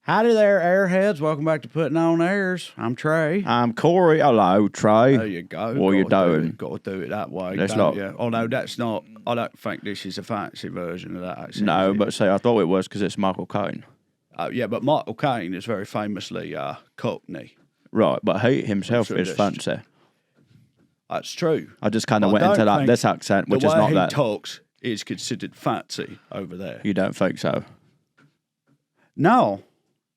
Howdy there, airheads. Welcome back to Puttin On Airs. I'm Trae. I'm Corey. Hello, Trae. There you go. What you doing? Got to do it that way. That's not. Yeah. Oh, no, that's not. I don't think this is a fancy version of that. Actually. No, but say I thought it was because it's Michael Caine. Yeah, but Michael Caine is very famously Cockney. Right, but he himself is fancy. That's true. I just kind of went into like this accent, which is not that. The way he talks is considered fancy over there. You don't think so? No,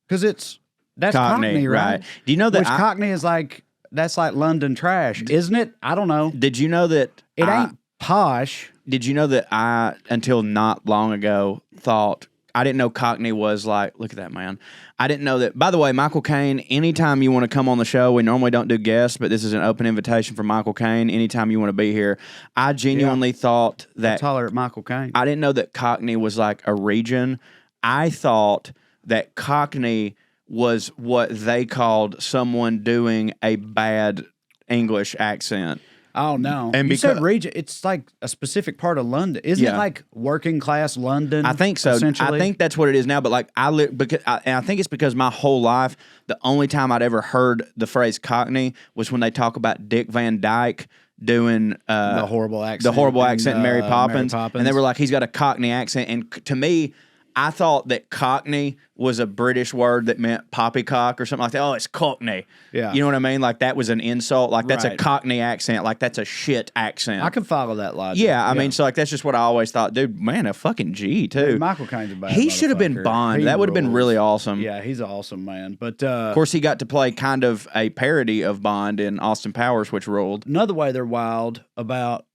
because that's Cockney, right? Do you know that Which Cockney is like, that's like London trash, isn't it? I don't know. Did you know that it ain't posh? Did you know that I, until not long ago, thought I didn't know Cockney was like, look at that, man. I didn't know that. By the way, Michael Caine, anytime you want to come on the show, we normally don't do guests, but this is an open invitation for Michael Caine. Anytime you want to be here. I genuinely thought that. Tolerate Michael Caine. I didn't know that Cockney was like a region. I thought that Cockney was what they called someone doing a bad English accent. Oh, no. And you said region. It's like a specific part of London. Isn't it like working class London? I think so. I think that's what it is now. But like and I think it's because my whole life, the only time I'd ever heard the phrase Cockney was when they talk about Dick Van Dyke doing the horrible accent in Mary Poppins. And they were like, he's got a Cockney accent. And to me, I thought that Cockney was a British word that meant poppycock or something like that. Oh, it's Cockney. Yeah. You know what I mean? Like that was an insult. Like that's a Cockney accent. Like that's a shit accent. I can follow that logic. Yeah, I mean, so like that's just what I always thought. Dude, man, a fucking G too. Dude, Michael Caine's a bad He should have been Bond. That would have been really awesome. Yeah, he's an awesome man. But of course, he got to play kind of a parody of Bond in Austin Powers, which ruled. Another way they're wild about,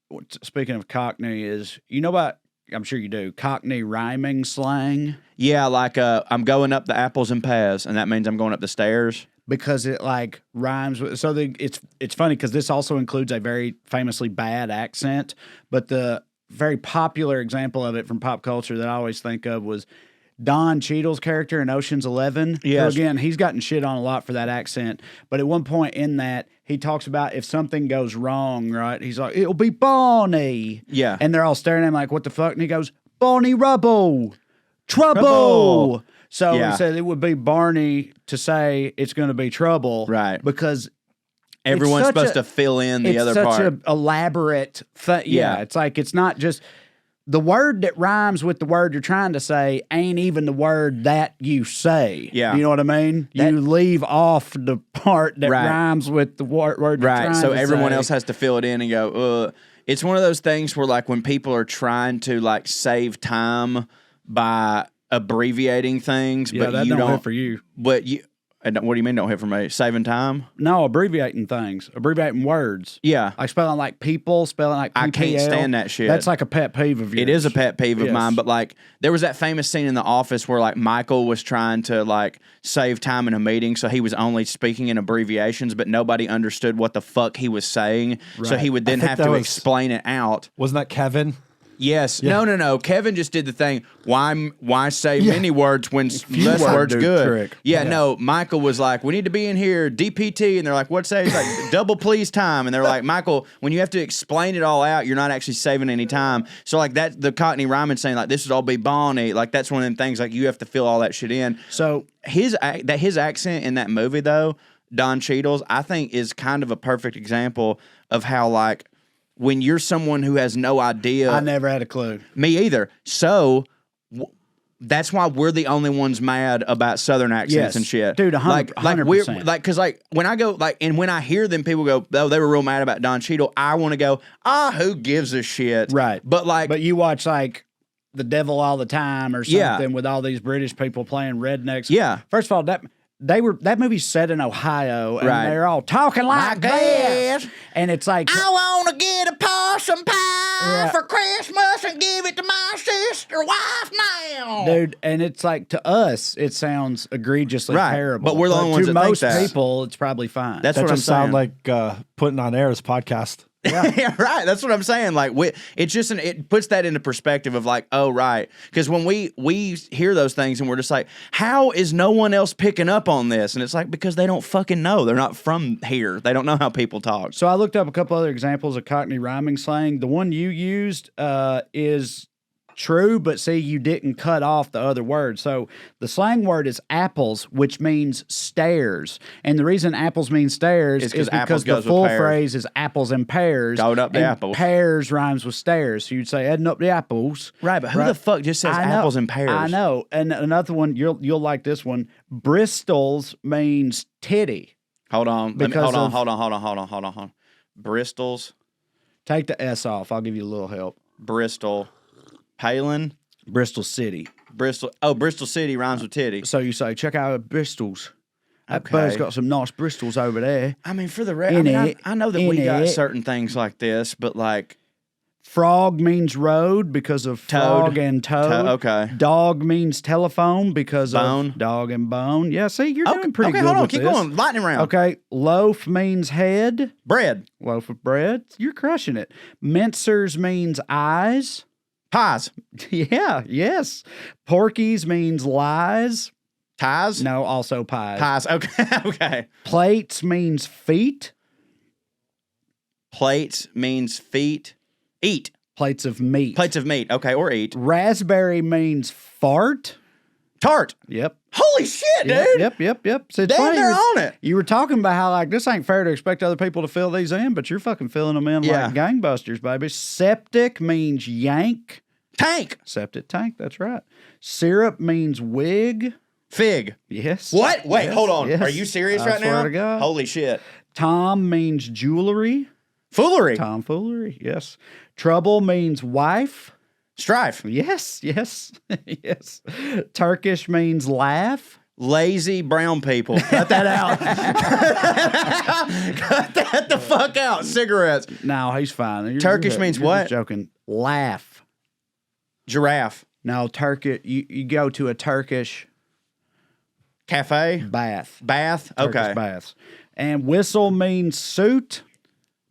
speaking of Cockney, is, you know about, I'm sure you do, Cockney rhyming slang? Yeah, like I'm going up the apples and pears, and that means I'm going up the stairs. Because it like rhymes with, so it's funny because this also includes a very famously bad accent, but the very popular example of it from pop culture that I always think of was Don Cheadle's character in Ocean's 11. Yes. So again, he's gotten shit on a lot for that accent, but at one point in that, he talks about if something goes wrong, right? He's like, it'll be Barney. Yeah. And they're all staring at him like, what the fuck? And he goes, Barney Rubble. Trouble. So he said it would be Barney to say it's going to be trouble. Right. Because everyone's supposed to fill in the other part. It's such an elaborate thing. Yeah. It's like, it's not just the word that rhymes with the word you're trying to say ain't even the word that you say. Yeah. You know what I mean? You leave off the part that rhymes with the word you're trying to say. So everyone else has to fill it in and go, It's one of those things where like when people are trying to like save time by abbreviating things, but that you don't don't hit for you. But you, what do you mean don't hit for me? Saving time? No, abbreviating things, abbreviating words. Yeah, like spelling like people, spelling like PPL. I can't stand that shit. That's like a pet peeve of yours. It is a pet peeve of mine. But like there was that famous scene in The Office where like Michael was trying to like save time in a meeting, so he was only speaking in abbreviations, but nobody understood what the fuck he was saying. Right. So he would then have to explain it out. Wasn't that Kevin? Yes. Yeah. No. Kevin just did the thing. Why say many words when less words good? Trick. Yeah, no. Michael was like, we need to be in here, DPT. And they're like, what's that? He's like, double please time. And they're like, Michael, when you have to explain it all out, you're not actually saving any time. So like that, the Cockney rhyming saying like, this would all be Bonnie. Like that's one of them things like you have to fill all that shit in. So his accent in that movie though, Don Cheadle's, I think is kind of a perfect example of how like, when you're someone who has no idea. I never had a clue. Me either. So that's why we're the only ones mad about Southern accents and shit. Dude, 100%. Because when I go, and when I hear them, people go, oh, they were real mad about Don Cheadle. I want to go, who gives a shit? Right. But you watch like The Devil All the Time or something with all these British people playing rednecks. Yeah. First of all, that movie's set in Ohio, and they're all talking like this. And it's like, I want to get a possum pie for Christmas and give it to my sister wife now. Dude, and it's like, to us, it sounds egregiously terrible. But we're the only ones that think that. To most people, it's probably fine. That what just I'm saying. Sound like Puttin On Airs podcast. Yeah, right. That's what I'm saying. Like, it's just it puts that into perspective of like, oh, right. Because when we hear those things and we're just like, how is no one else picking up on this? And it's like, because they don't fucking know. They're not from here. They don't know how people talk. So I looked up a couple other examples of Cockney rhyming slang. The one you used is True, but see, you didn't cut off the other word. So the slang word is apples, which means stairs. And the reason apples mean stairs is because the full phrase is apples and pears. Going up the apples. Pears rhymes with stairs. So you'd say heading up the apples. Right, but who the fuck just says apples and pears? I know. And another one, you'll like this one. Bristol's means titty. Hold on. Hold on. Bristol's. Take the S off. I'll give you a little help. Bristol. Palin. Bristol City. Bristol. Oh, Bristol City rhymes with titty. So you say, check out Bristol's. That Okay. bird's got some nice Bristols over there. I mean, for the rest, I know that we got certain things like this, but like. Frog means road because of frog and toad. Okay. Dog means telephone because Bone. of dog and bone. Yeah, see, you're doing pretty good. Okay, hold on. with Keep this. going. Lightning round. Okay. Loaf means head. Bread. Loaf of bread. You're crushing it. Mincers means eyes. Pies. Yeah, yes. Porkies means lies. Ties? No, also pies. Pies. Okay. Okay. Plates means feet. Plates means feet. Eat. Plates of meat. Plates of meat. Okay, or eat. Raspberry means fart. Tart. Yep. Holy shit, dude. Yep. So it's Damn, funny, they're on it. You were talking about how like this ain't fair to expect other people to fill these in, but you're fucking filling them in like gangbusters, baby. Septic means yank. Tank. Septic tank. That's right. Syrup means wig. Fig. Yes. What? Wait, Yes, hold on. yes. Are you serious I right swear now? to God. Holy shit. Tom means jewelry. Foolery. Tomfoolery. Yes. Trouble means wife. Strife. Yes. Yes. Turkish means laugh. Lazy brown people. Cut that out. Cut that the fuck out. Cigarettes. No, he's fine. Turkish means you're what? Just joking. Laugh. Giraffe. No, Turkish. You go to a Turkish Cafe. bath. Bath. Turkish Okay. baths. And whistle means suit.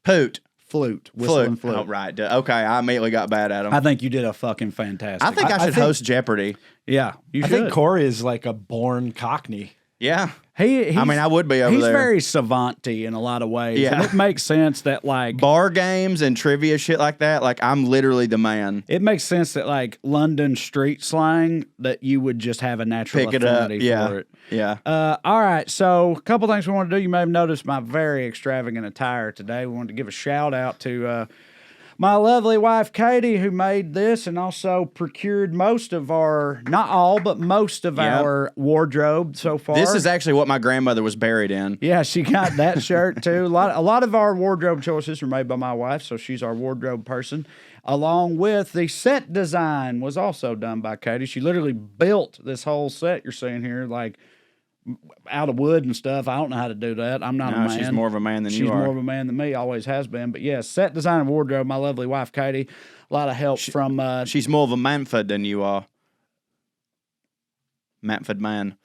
Poot. Flute. Whistle and flute. Oh, right. Okay, I immediately got bad at them. I think you did a fucking fantastic. I think I should host Jeopardy. Yeah, you I should. think Corey is like a born Cockney. Yeah. He's, I mean, I would be over he's there. He's very savant-y in a lot of ways. Yeah. And it makes sense that, like... Bar games and trivia shit like that, like, I'm literally the man. It makes sense that, like, London street slang, that you would just have a natural Pick it up. affinity Yeah. for it. Yeah. All right, so a couple things we want to do. You may have noticed my very extravagant attire today. We wanted to give a shout-out to... my lovely wife, Katie, who made this and also procured most of our, not all, but most of our wardrobe so far. This is actually what my grandmother was buried in. Yeah, she got that shirt too. A lot of our wardrobe choices were made by my wife, so she's our wardrobe person. Along with the set design was also done by Katie. She literally built this whole set you're seeing here, like out of wood and stuff. I don't know how to do that. I'm not a man. She's more of a man than you are. She's more of a man than me, always has been. But yeah, set design and wardrobe, my lovely wife, Katie. A lot of help from... she's more of a Manford than you are. Manford Man.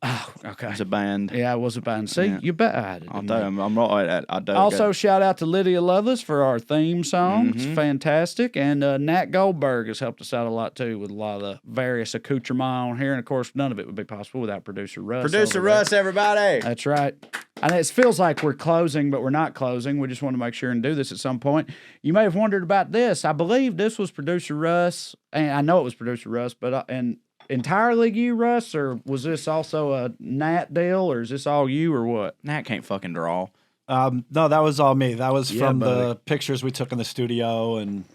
Oh, okay. It's a band. Yeah, it was a band. See, you bet I had it. I'll tell you, I'm right at I do. Also, shout out to Lydia Lovelace for our theme song. It's fantastic. And Nat Goldberg has helped us out a lot, too, with a lot of the various accoutrements on here. And, of course, none of it would be possible without Producer Russ. Producer Russ, everybody. That's right. And it feels like we're closing, but we're not closing. We just want to make sure and do this at some point. You may have wondered about this. I believe this was Producer Russ, and I know it was Producer Russ, but and entirely you, Russ, or was this also a Nat deal, or is this all you, or what? Nat can't fucking draw. No, that was all me. That was from buddy. the pictures we took in the studio and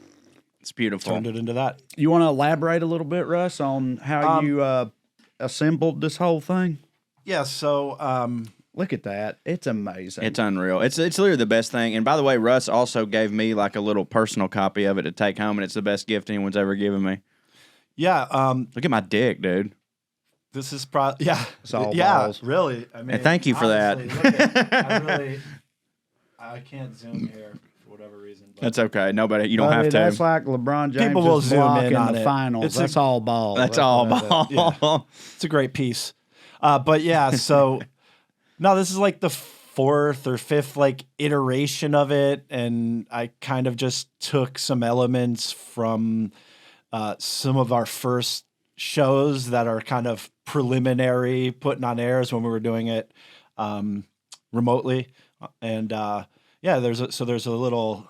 It's beautiful. turned it into that. You want to elaborate a little bit, Russ, on how you assembled this whole thing? Yeah, so Look at that. It's amazing. It's unreal. It's literally the best thing. And by the way, Russ also gave me like a little personal copy of it to take home, and it's the best gift anyone's ever given me. yeah, Look at my dick, dude. this is probably It's all yeah, balls. really. I mean, And thank you for that. honestly, look at- I can't zoom here for whatever reason. But That's okay. Nobody, you don't Buddy, have to. That's like LeBron James People will zoom block in in on the it. finals. It's That's all ball. That's all what that is. ball. It's a great piece. But yeah, so no, this is like the fourth or fifth like iteration of it, and I kind of just took some elements from some of our first shows that are kind of preliminary, putting on airs when we were doing it remotely, and yeah, there's a little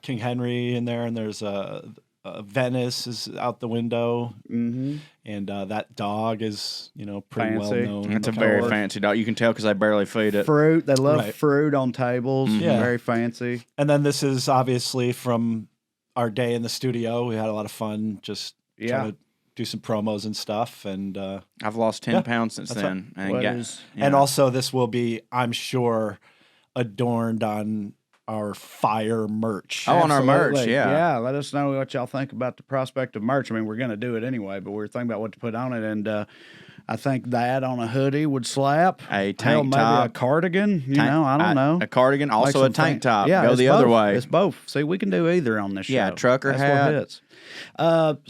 King Henry in there, and there's Venice is out the window, and that dog is pretty well Fancy. known. It's a very fancy dog. You can tell because they barely feed it. Fruit. They love Right. fruit on tables. Yeah. Very fancy. And then this is obviously from our day in the studio. We had a lot of fun just trying to do some promos and stuff. And I've lost 10 pounds since then. and also this will be, I'm sure, adorned on our fire merch. Oh, on our merch, Absolutely. yeah. Yeah, let us know what y'all think about the prospect of merch. I mean, we're going to do it anyway, but we're thinking about what to put on it. And I think that on a hoodie would slap. A tank Hell, maybe top. a cardigan. I don't know. A cardigan, also a tank top. Yeah, Go it's the other both. way. It's both. See, we can do either on this show. Yeah, trucker That's hat. What hits.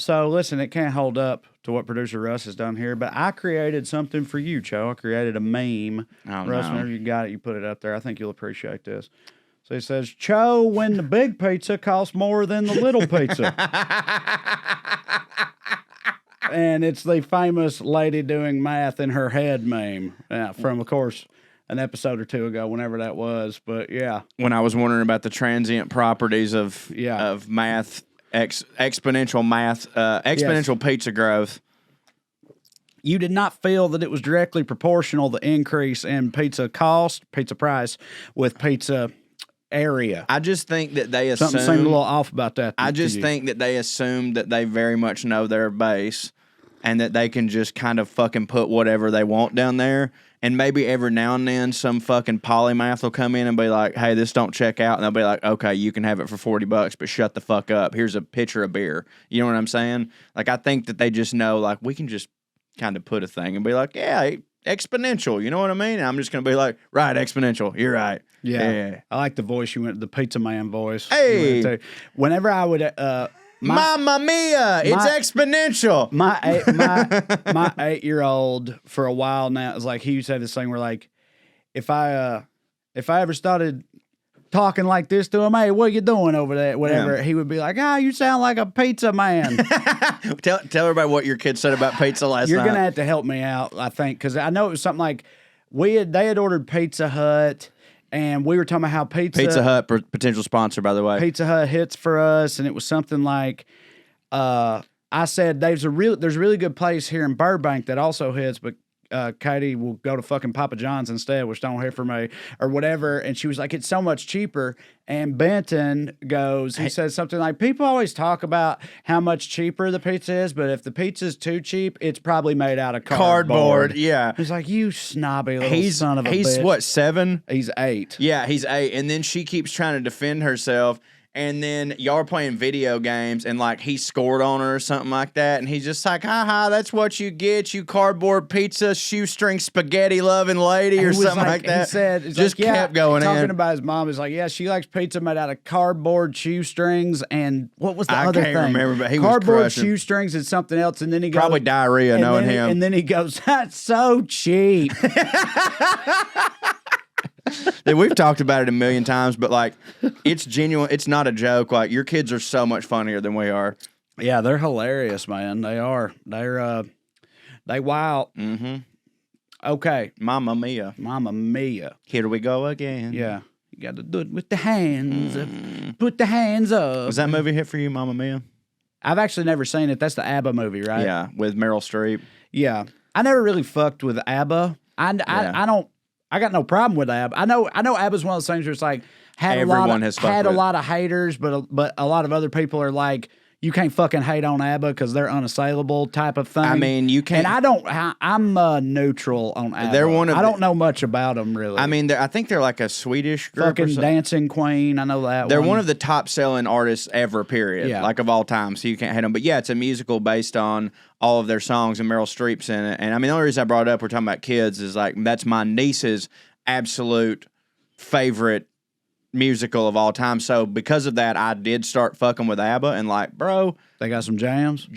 So listen, it can't hold up to what producer Russ has done here, but I created something for you, Cho. I created a meme. Oh, Russ, no. whenever you got it, you put it up there. I think you'll appreciate this. So he says, Cho, when the big pizza costs more than the little pizza. And it's the famous lady doing math in her head meme from, of course, an episode or two ago, whenever that was. But yeah. When I was wondering about the transient properties of math, exponential pizza growth. You did not feel that it was directly proportional, the increase in pizza cost, pizza price, with pizza area. I just think that they assume... Something seemed a little off about that. I just think that they assume that they very much know their base and that they can just kind of fucking put whatever they want down there. And maybe every now and then some fucking polymath will come in and be like, hey, this don't check out. And they'll be like, okay, you can have it for $40, but shut the fuck up. Here's a pitcher of beer. You know what I'm saying? Like, I think that they just know, like, we can just kind of put a thing and be like, yeah, exponential. You know what I mean? And I'm just going to be like, right, exponential. You're right. Yeah. I like the voice you went, the pizza man voice. Hey. Whenever I would, Mamma mia! It's exponential. my 8-year-old for a while now is like, he used to have this thing where, like, if I ever started talking like this to him, hey, what are you doing over there? Whatever, he would be like, you sound like a pizza man. Tell everybody what your kid said about pizza last night. You're gonna have to help me out, I think, because I know it was something like they had ordered Pizza Hut. And we were talking about how Pizza Hut, potential sponsor, by the way. Pizza Hut hits for us, and it was something like, I said, there's a really good place here in Burbank that also hits, but Katie will go to fucking Papa John's instead, which don't hit for me, or whatever. And she was like, it's so much cheaper. And Benton he says something like, people always talk about how much cheaper the pizza is, but if the pizza's too cheap, it's probably made out of cardboard. Yeah. He's like, you snobby little son of a bitch. He's what, 7? He's 8. Yeah, he's 8. And then she keeps trying to defend herself. And then y'all are playing video games, and like he scored on her or something like that, and he's just like, "Ha, that's what you get, you cardboard pizza shoestring spaghetti loving lady," or something like that. He said, just kept going talking in. about his mom. He's like, yeah, she likes pizza made out of cardboard shoestrings, and what was the other thing? I can't remember, but he was cardboard crushing. shoestrings and something else, and then he goes, probably diarrhea knowing him. And then he goes, that's so cheap. We've talked about it a million times, but like, it's genuine. It's not a joke. Like, your kids are so much funnier than we are. Yeah, they're hilarious, man. They are. They wild. Mm-hmm. Okay. Mamma mia. Mamma mia. Here we go again. Yeah. You got to do it with the hands. Put the hands up. Was that movie hit for you, Mamma Mia? I've actually never seen it. That's the ABBA movie, right? Yeah, with Meryl Streep. Yeah. I never really fucked with ABBA. I got no problem with ABBA. I know ABBA's one of those things where it's like had a lot of haters, but a lot of other people are like, you can't fucking hate on ABBA because they're unassailable type of thing. I mean, you can't. And I'm neutral on ABBA. They're I don't know much about them really. I mean, I think they're like a Swedish group. Fucking Dancing Queen. I know that. They're one of the top selling artists ever. Period. Yeah. Like of all time. So you can't hate them. But yeah, it's a musical based on all of their songs, and Meryl Streep's in it. And I mean, the only reason I brought it up, we're talking about kids, is like that's my niece's absolute favorite musical of all time. So because of that, I did start fucking with ABBA, and like, bro, they got some jams,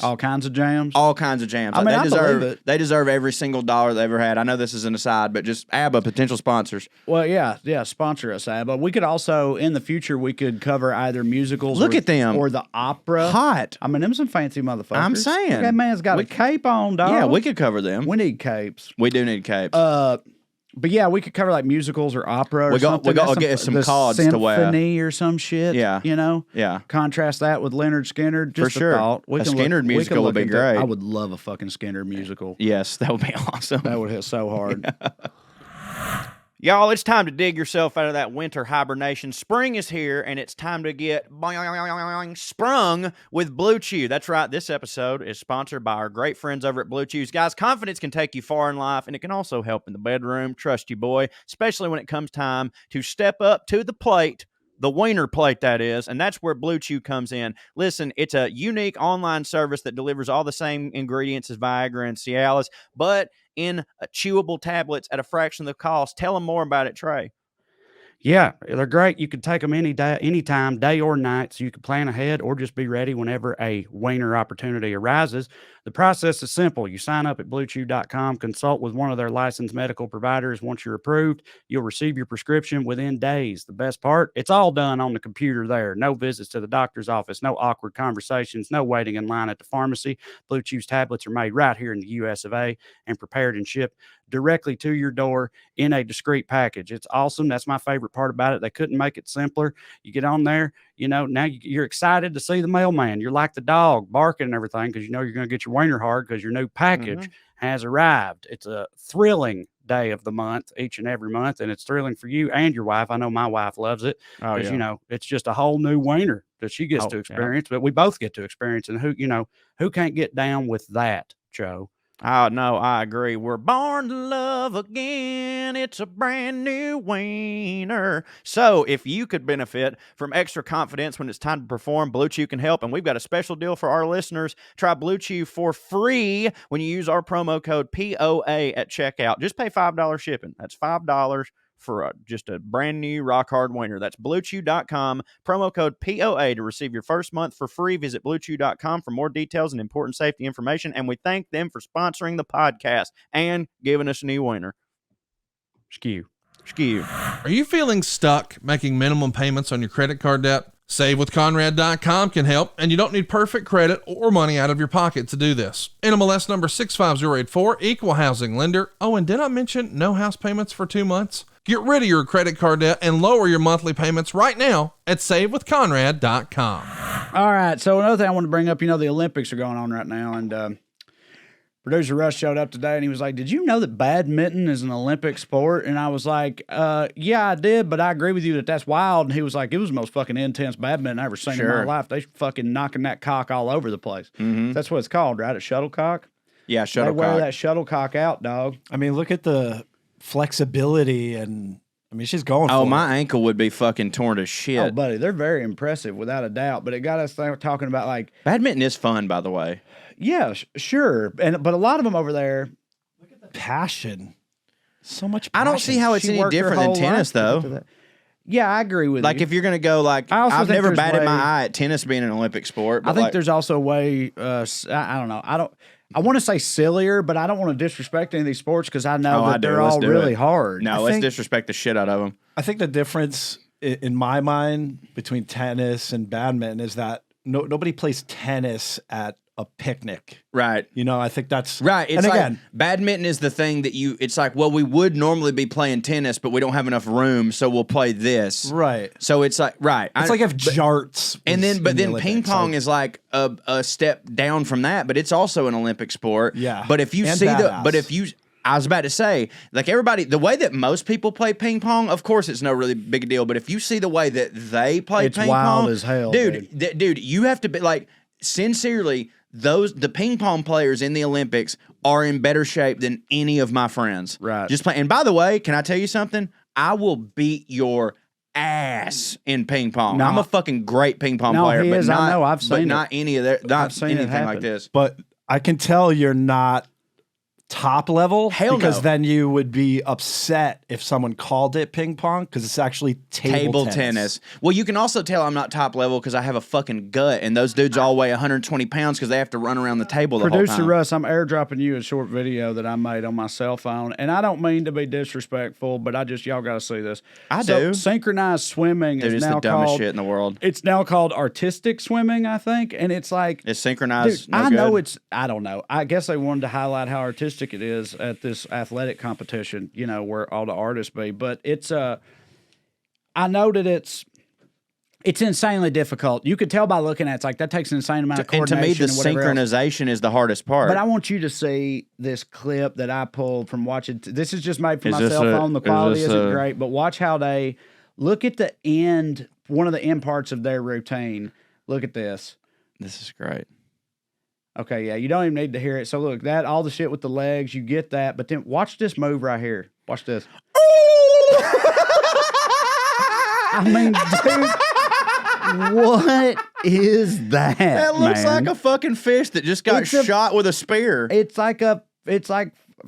all kinds of jams. I mean, they deserve every single dollar they ever had. I know this is an aside, but just ABBA potential sponsors. Well, yeah, sponsor us, ABBA. We could also in the future we could cover either musicals. Look at them, or the opera. Hot. I mean, them some fancy motherfuckers. I'm saying that man's got a cape on, dog. Yeah, we could cover them. We need capes. We do need capes. But yeah, we could cover like musicals or opera or something. We'll get some cards to wear. Symphony or some shit. Yeah. You know? Yeah. Contrast that with Leonard Skinner. Just For sure. a thought. A Skinner musical would be great. I would love a fucking Skinner musical. Yes, that would be awesome. That would hit so hard. Y'all, it's time to dig yourself out of that winter hibernation. Spring is here, and it's time to get sprung with Blue Chew. That's right. This episode is sponsored by our great friends over at Blue Chews. Guys, confidence can take you far in life, and it can also help in the bedroom. Trust you, boy, especially when it comes time to step up to the plate. The wiener plate, that is, and that's where Blue Chew comes in. Listen, it's a unique online service that delivers all the same ingredients as Viagra and Cialis, but in chewable tablets at a fraction of the cost. Tell them more about it, Trae. Yeah, they're great. You can take them any day, anytime, day or night, so you can plan ahead or just be ready whenever a wiener opportunity arises. The process is simple. You sign up at bluechew.com, consult with one of their licensed medical providers. Once you're approved, you'll receive your prescription within days. The best part, it's all done on the computer there. No visits to the doctor's office, no awkward conversations, no waiting in line at the pharmacy. Blue Chew's tablets are made right here in the US of A and prepared and shipped directly to your door in a discreet package. It's awesome. That's my favorite part about it. They couldn't make it simpler. You get on there, you know, now you're excited to see the mailman. You're like the dog barking and everything because you know you're going to get your wiener hard because your new package has arrived. It's a thrilling day of the month, each and every month, and it's thrilling for you and your wife. I know my wife loves it because, you know, it's just a whole new wiener that she gets to experience, but we both get to experience. And who can't get down with that, Joe? Oh, no, I agree. We're born to love again. It's a brand new wiener. So if you could benefit from extra confidence when it's time to perform, Blue Chew can help. And we've got a special deal for our listeners. Try Blue Chew for free when you use our promo code POA at checkout. Just pay $5 shipping. That's $5 for just a brand new rock hard wiener. That's bluechew.com, promo code POA to receive your first month for free. Visit bluechew.com for more details and important safety information. And we thank them for sponsoring the podcast and giving us a new wiener. Skew. Are you feeling stuck making minimum payments on your credit card debt? SaveWithConrad.com can help, and you don't need perfect credit or money out of your pocket to do this. NMLS number 65084, equal housing lender. Oh, and did I mention no house payments for 2 months? Get rid of your credit card debt and lower your monthly payments right now at SaveWithConrad.com. All right, so another thing I want to bring up, the Olympics are going on right now, and producer Russ showed up today, and he was like, did you know that badminton is an Olympic sport? And I was like, yeah, I did, but I agree with you that that's wild. And he was like, it was the most fucking intense badminton I ever seen in my life. They fucking knocking that cock all over the place. Mm-hmm. That's what it's called, right? A shuttlecock? Yeah, shuttlecock. They wear that shuttlecock out, dog. I mean, look at the flexibility and... I mean, she's going for it. Oh, my ankle would be fucking torn to shit. Oh, buddy, they're very impressive, without a doubt. But it got us talking about, like... Badminton is fun, by the way. Yeah, sure. But a lot of them over there... Look at the passion. So much passion. I don't see how it's any different than tennis, though. Yeah, I agree with you. Like, if you're going to go, like... I've never batted my eye at tennis being an Olympic sport. But I think there's also a way... I don't know. I want to say sillier, but I don't want to disrespect any of these sports because I know that they're all really hard. No, let's disrespect the shit out of them. I think the difference in my mind between tennis and badminton is that nobody plays tennis at a picnic. Right. I think that's... Right. It's like badminton is the thing that it's like, well, we would normally be playing tennis, but we don't have enough room, so we'll play this. Right. So it's like, right. It's like if jarts... But then ping pong is like a step down from that, but it's also an Olympic sport. Yeah. But if you I was about to say, like everybody, the way that most people play ping pong, of course, it's no really big deal. But if you see the way that they play ping pong, it's wild as hell, dude. You have to be like, sincerely, the ping pong players in the Olympics are in better shape than any of my friends. Right. Just play. And by the way, can I tell you something? I will beat your ass in ping pong. No, I'm a fucking great ping pong player. He but is. not, I know. I've seen but it. not any of their, not anything like this. But I can tell you're not top level. Hell because then you would be upset if someone called it ping pong because it's actually table tennis. Well, you can also tell I'm not top level because I have a fucking gut, and those dudes all weigh 120 pounds because they have to run around the table the whole time. Producer Russ, I'm airdropping you a short video that I made on my cell phone, and I don't mean to be disrespectful, but y'all got to see this. I do. Synchronized swimming is now the dumbest shit in the world. It's now called artistic swimming, I think, and it's like it's synchronized. Dude, I don't know. I guess they wanted to highlight how artistic realistic it is at this athletic competition, you know, where all the artists be. But it's I know that it's insanely difficult. You could tell by looking at it, it's like that takes an insane amount of And to coordination. me, the synchronization is the hardest part. But I want you to see this clip that I pulled from watching. This is just made for my Is this cell a- phone. The is quality this isn't a- great, but watch how they look at the end, one of the end parts of their routine. Look at this. This is great. Okay, yeah, you don't even need to hear it. So look, that all the shit with the legs, you get that, but then watch this move right here. Watch this. I mean, dude, what is that? That looks man? like a fucking fish that just got It's a- shot with a spear. It's like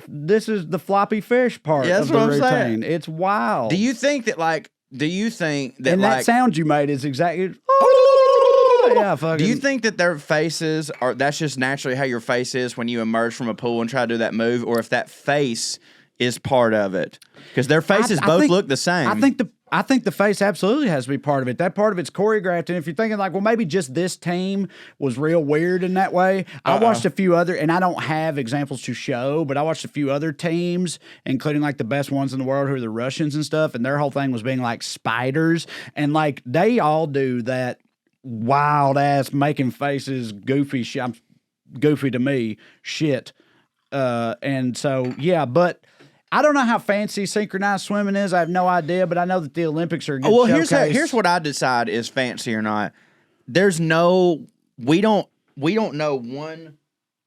this is the floppy fish part Yeah, of that's the what I'm routine. saying. It's wild. Do you think that and like that sound you made is exactly. Yeah, fucking. do you think that their faces are that's just naturally how your face is when you emerge from a pool and try to do that move, or if that face is part of it? Because their faces I both think- look the same. I think the face absolutely has to be part of it. That part of it's choreographed. And if you're thinking like, well, maybe just this team was real weird in that way. I watched a few other, and I don't have examples to show, but I watched a few other teams, including like the best ones in the world who are the Russians and stuff. And their whole thing was being like spiders. And like they all do that wild ass making faces, goofy shit. Goofy to me, shit. And so, yeah, but I don't know how fancy synchronized swimming is. I have no idea, but I know that the Olympics are a good well, showcase. here's what I decide is fancy or not. There's no we don't know one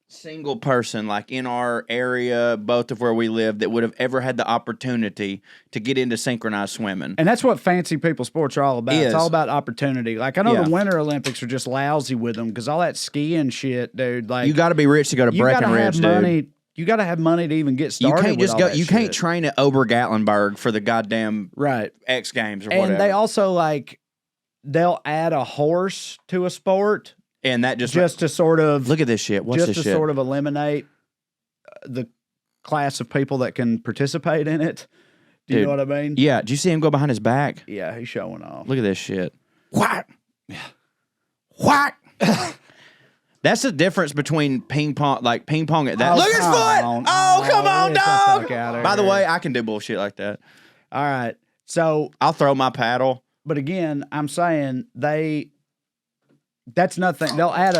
single person like in our area, both of where we live, that would have ever had the opportunity to get into synchronized swimming. And that's what fancy people sports are all about. Is. It's all about opportunity. Like I know Yeah. the Winter Olympics are just lousy with them because all that skiing shit, dude. Like You got to be rich to go to you gotta Breckenridge, have dude. money. You got to have money to even get You started. can't with just all go. that You can't shit. train at Ober-Gatlinburg for the goddamn Right. X Games or And whatever. they also like they'll add a horse to a sport and that just to sort of look at this shit. What's just this to shit? sort of eliminate the class of people that can participate in it. Do you Dude. know what I mean? Yeah. Did you see him go behind his back? Yeah, he's showing off. Look at this shit. What? What? That's the difference between ping pong, like ping pong at that. Oh, Look at his come foot! on. Oh, come on, Get the dog! fuck outta By the here. way, I can do bullshit like that. All right. So, I'll throw my paddle. but again, I'm saying that's nothing. They'll add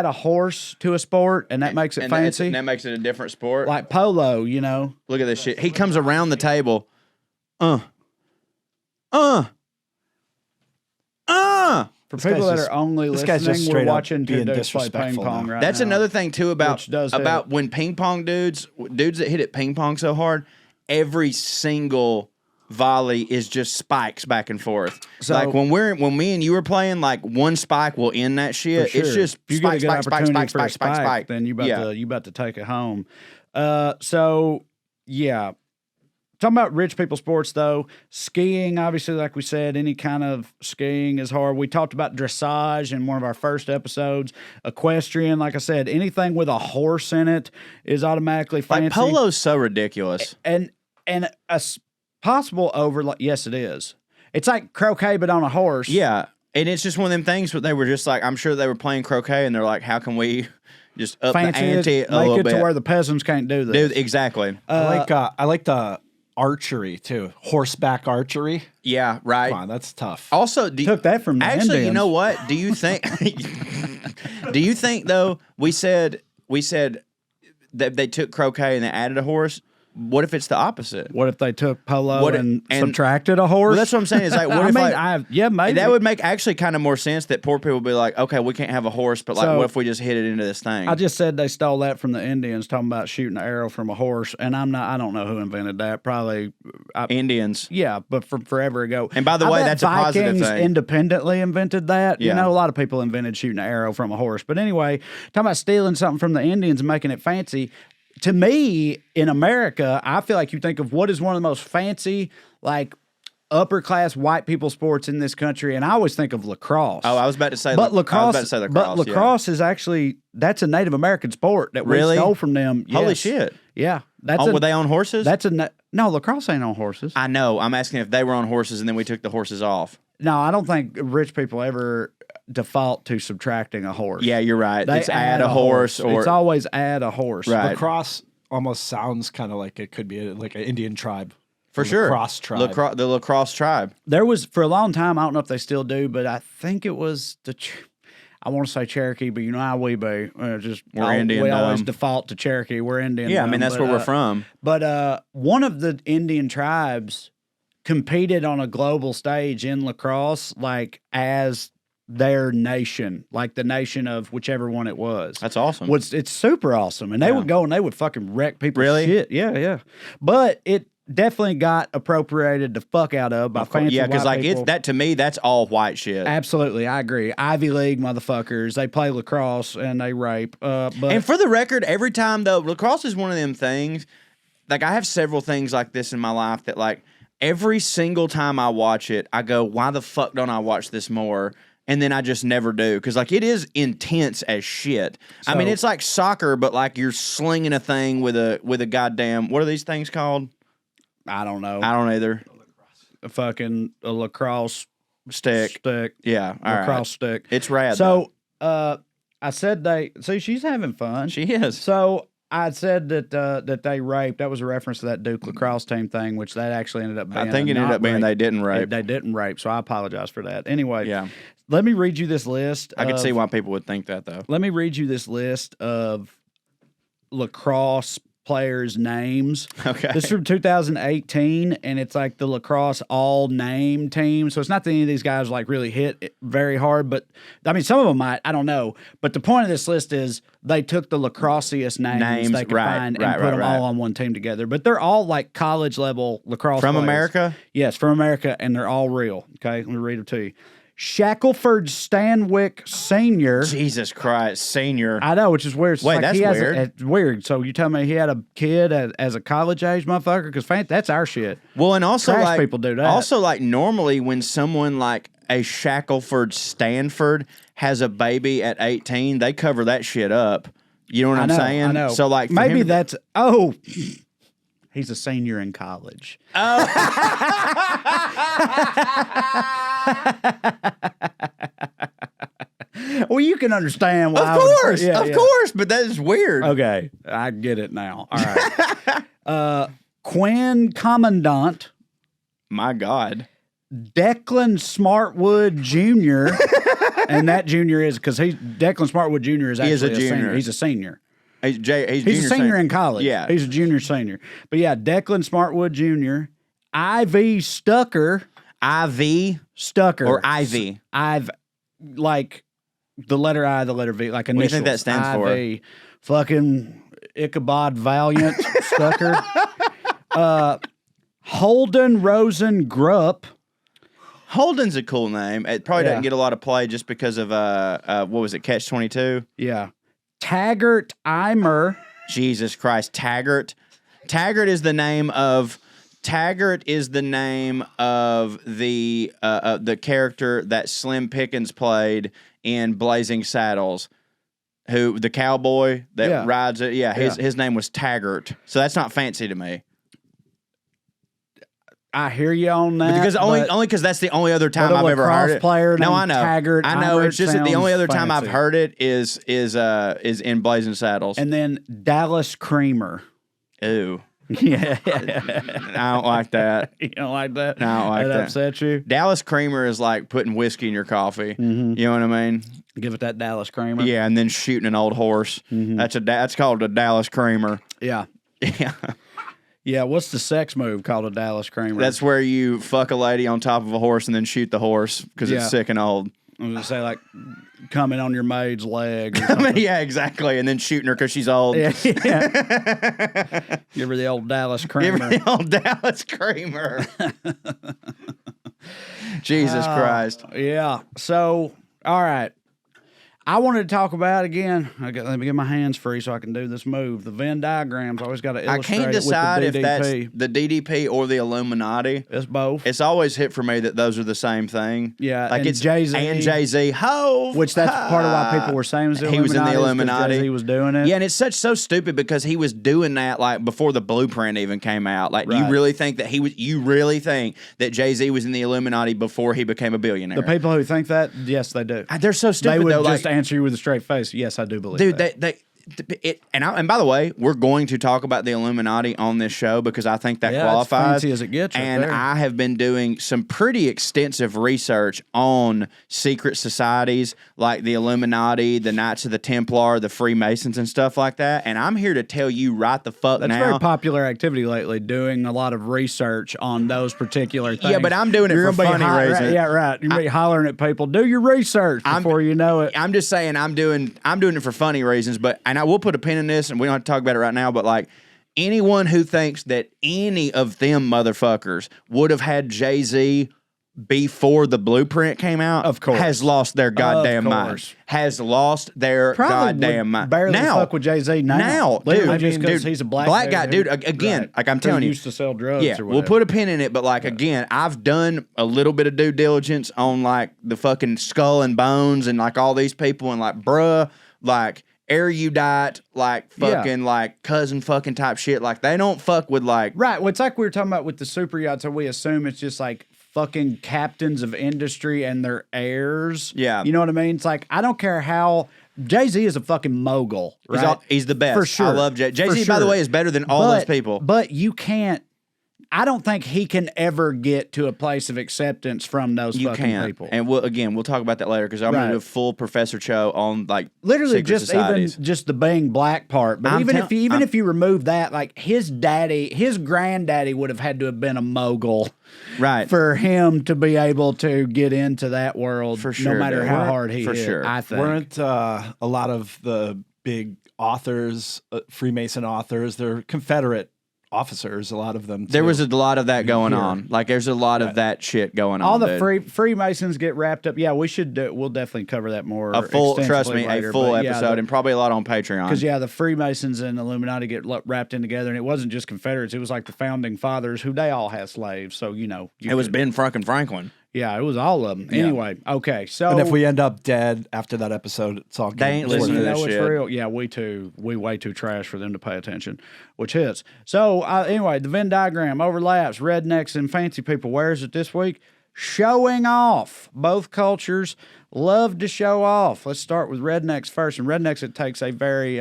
a horse to a sport and that makes it fancy. And that makes it a different sport. Like polo, you know. Look at this shit. He comes around the table. For This guy's people that just- are only this guy's just listening, we're straight up watching two being dudes play ping disrespectful pong now. right That's now. another thing too about Which does hit. when ping pong dudes that hit at ping pong so hard, every single volley is just spikes back and forth. So- like when me and you were playing, like one spike will end that shit. For It's sure. just If you get a spike, good spike, spike, opportunity spike, for a spike, spike, spike. then you Yeah. about to take it home. So yeah. Talking about rich people sports though, skiing, obviously, like we said, any kind of skiing is hard. We talked about dressage in one of our first episodes. Equestrian, like I said, anything with a horse in it is automatically fancy. Like polo's so ridiculous. And possible over, like, yes, it is. It's like croquet, but on a horse. Yeah. And it's just one of them things where they were just like, I'm sure they were playing croquet and they're like, how can we just up Fancy the ante it, a little make it bit? to where the peasants can't do this. Dude, exactly. I like the archery too. Horseback archery. Yeah, right. Come on, that's tough. Also, Took that from the actually, you Indians. know what? Do you think? Do you think though? We said that they took croquet and they added a horse. What if it's the opposite? What if they took polo What if- and and- subtracted a horse? Well, that's what I'm saying. Is like, what I if mean, yeah, maybe that would make actually kind of more sense that poor people would be like, okay, we can't have a horse, but like, So- what if we just hit it into this thing? I just said they stole that from the Indians, talking about shooting an arrow from a horse, and I don't know who invented that. Probably, Indians. yeah, but from forever ago. And by the I way, bet that's a positive Vikings thing. independently invented that. You Yeah. know, a lot of people invented shooting an arrow from a horse. But anyway, talking about stealing something from the Indians and making it fancy. To me, in America, I feel like you think of what is one of the most fancy, like upper class white people sports in this country, and I always think of lacrosse. Oh, I was about to say. But I was lacrosse, about to say lacrosse. but lacrosse is actually that's a Native American sport that we Really? stole from them. Holy Yes. shit! Yeah, that's Oh, were they on horses? That's no lacrosse ain't on horses. I know. I'm asking if they were on horses and then we took the horses off. No, I don't think rich people ever. default to subtracting a horse. Yeah, you're right. They It's add a horse or it's always add a horse. Right. Lacrosse almost sounds kind of like it could be like an Indian tribe. for sure. Lacrosse tribe. The lacrosse tribe. There was for a long time. I don't know if they still do, but I think it was I want to say Cherokee, but you know how we be. We're Indian We always dumb. default to Cherokee. We're Indian. Yeah, I dumb, mean that's but, where we're from. But one of the Indian tribes competed on a global stage in lacrosse, like as their nation, like the nation of whichever one it was. That's awesome. It's super awesome, and they would go and they would fucking wreck people's Really? shit. Yeah. But it definitely got appropriated the fuck out of by fancy Yeah, because white like people. it's that to me, that's all white shit. Absolutely, I agree. Ivy League motherfuckers. They play lacrosse and they rape. But And for the record, every time though, lacrosse is one of them things. Like I have several things like this in my life that like every single time I watch it, I go, "Why the fuck don't I watch this more?" And then I just never do because like it is intense as shit. I mean, it's like soccer, but like you're slinging a thing with a goddamn what are these things called? I don't know. I don't either. A lacrosse Stick. Yeah. All lacrosse right. stick. It's rad. though. So I said she's having fun. She is. So I said that they raped. That was a reference to that Duke lacrosse team thing, which that actually ended up being. I think it ended up being they didn't rape. They didn't rape, so I apologize for that. Anyway, Yeah. let me read you this list. I could see why people would think that though. Let me read you this list of lacrosse players' names. Okay. This is from 2018, and it's like the lacrosse all name team. So it's not that any of these guys like really hit it very hard, but I mean, some of them might. I don't know. But the point of this list is they took the lacrosseiest names they could find and put them all on one team together. But they're all like college level lacrosse From players. America? Yes, from America, and they're all real. Okay, let me read them to you. Shackelford Stanwyck Sr. Jesus Christ, senior. I know, which is weird. It's Wait, like that's he has weird. It's weird. So you tell me he had a kid as a college age motherfucker? Because that's our shit. Well, and also Trash like people do that. Also, like normally when someone like a Shackelford Stanford has a baby at 18, they cover that shit up. You know what I'm saying? I know. So like for maybe him- that's he's a senior in college. Well, you can understand why. Of course, but that is weird. Okay, I get it now. All right. Quinn Commandant, My God. Declan Smartwood Jr., and that junior is because Declan Smartwood Jr. is actually a junior. senior. He's a senior. He's He's a senior in college. Yeah. He's a junior senior. But yeah, Declan Smartwood Jr., Ivy Stucker. IV Stucker. or Ivy. I've like the letter I, the letter V, like initials. What do you think that stands for? IV. Fucking Ichabod Valiant Stucker. Holden Rosen Grupp. Holden's a cool name. It probably Yeah. doesn't get a lot of play just because of what was it, Catch 22? Yeah. Taggart Eimer. Jesus Christ, Taggart. Taggart is the name of the character that Slim Pickens played in Blazing Saddles. Who the cowboy that rides it? Yeah, his name was Taggart. So that's not fancy to me. I hear you on that. Because only because that's the only other time a I've ever heard lacrosse it. player No, named I know. Taggart I know. Eimer It's just that the only sounds other time I've fancy. heard it is in Blazing Saddles. And then Dallas Creamer. Ew. Yeah. I don't like that. You don't like that? No, I don't like that. upset you? Dallas Creamer is like putting whiskey in your coffee. You know what I mean? Give it that Dallas Creamer. Yeah, and then shooting an old horse. That's called a Dallas Creamer. Yeah. Yeah, Yeah, what's the sex move called a Dallas Creamer? that's where you fuck a lady on top of a horse and then shoot the horse because Yeah. it's sick and old. I was gonna say like coming on your maid's leg. Or I something. mean, yeah, exactly, and then shooting her because she's old. yeah. Give her the old Dallas Give Creamer. her the old Dallas Creamer. Jesus Christ. Yeah. So, all right. I wanted to talk about again. Let me get my hands free so I can do this move. The Venn diagrams. I always got to illustrate. I can't decide it with the if DDP. that's the DDP or the Illuminati. It's both. It's always hit for me that those are the same thing. Yeah, like and it's Jay-Z. and Jay-Z. Hove, Which that's part of why people were saying it was the he was in the Illuminati, is 'cause Illuminati. Jay-Z was doing it. Yeah, and it's so stupid because he was doing that like before the blueprint even came out. Like, Right. you really think that you really think that Jay-Z was in the Illuminati before he became a billionaire? The people who think that, yes, they do. They're so stupid. They would though. just Like, answer you with a straight face. Yes, I do believe dude, that. and by the way, we're going to talk about the Illuminati on this show because I think that Yeah, qualifies. it's fancy as it gets right and there. I have been doing some pretty extensive research on secret societies like the Illuminati, the Knights of the Templar, the Freemasons, and stuff like that. And I'm here to tell you right the fuck That's now. very popular activity lately, doing a lot of research on those particular things. Yeah, but I'm doing it You're for gonna be funny reasons. Yeah, right. You're going to be hollering at people. Do your research before you know it. I'm just saying I'm doing it for funny reasons, and I will put a pin in this, and we don't have to talk about it right now, but like anyone who thinks that any of them motherfuckers would have had Jay-Z before the blueprint came out, Of course. has lost their goddamn mind. course. Has lost their goddamn mind. Barely now, fuck with Jay-Z now. Now, Literally dude, just 'cause dude, he's a black guy, dude. who- Again, right, like I'm who telling you, used to sell drugs. yeah, or we'll whatever. put a pin in it, but like again, I've done a little bit of due diligence on like the fucking Skull and Bones and like all these people and like bruh, like erudite, like fucking like cousin fucking type shit. Like they don't fuck with like Right. Well, it's like we were talking about with the super yachts, so we assume it's just like fucking captains of industry and their heirs. Yeah. You know what I mean? It's like, I don't care how. Jay-Z is a fucking mogul, right? he's the best. For sure. I love Jay-Z, For by the sure. way, is better than all those people. But you can't. I don't think he can ever get to a place of acceptance from those You fucking can't. people. And we'll talk about that later because I'm going Right. to do a full Professor Cho on like Literally, secret just societies. even just the being black part. But I'm if you remove that, like his granddaddy would have had to have been a mogul, Right. for him to be able to get into that world, For sure, no matter dude. how hard he For hit. sure. I think. Weren't a lot of the big authors, Freemason authors, they're Confederate officers, a lot of them. There too. was a lot of that going Here. on. Like there's a lot of that shit going all on. the dude. Freemasons get wrapped up. Yeah, we should. We'll definitely cover that more. A full, trust extensively me, later, a full but yeah, episode and probably a lot on Patreon. Because the Freemasons and Illuminati get wrapped in together, and it wasn't just Confederates; it was like the founding fathers, who they all had slaves. So it was Ben fucking Franklin. Yeah, it was all of them. Anyway, okay, so And if we end up dead after that episode, it's all good. They ain't It's worth listening it. to this it's shit. real. Yeah, we way too trash for them to pay attention, which hits. So anyway, the Venn diagram overlaps. Rednecks and fancy people. Where is it this week? Showing off. Both cultures love to show off. Let's start with rednecks first. And rednecks, it takes a very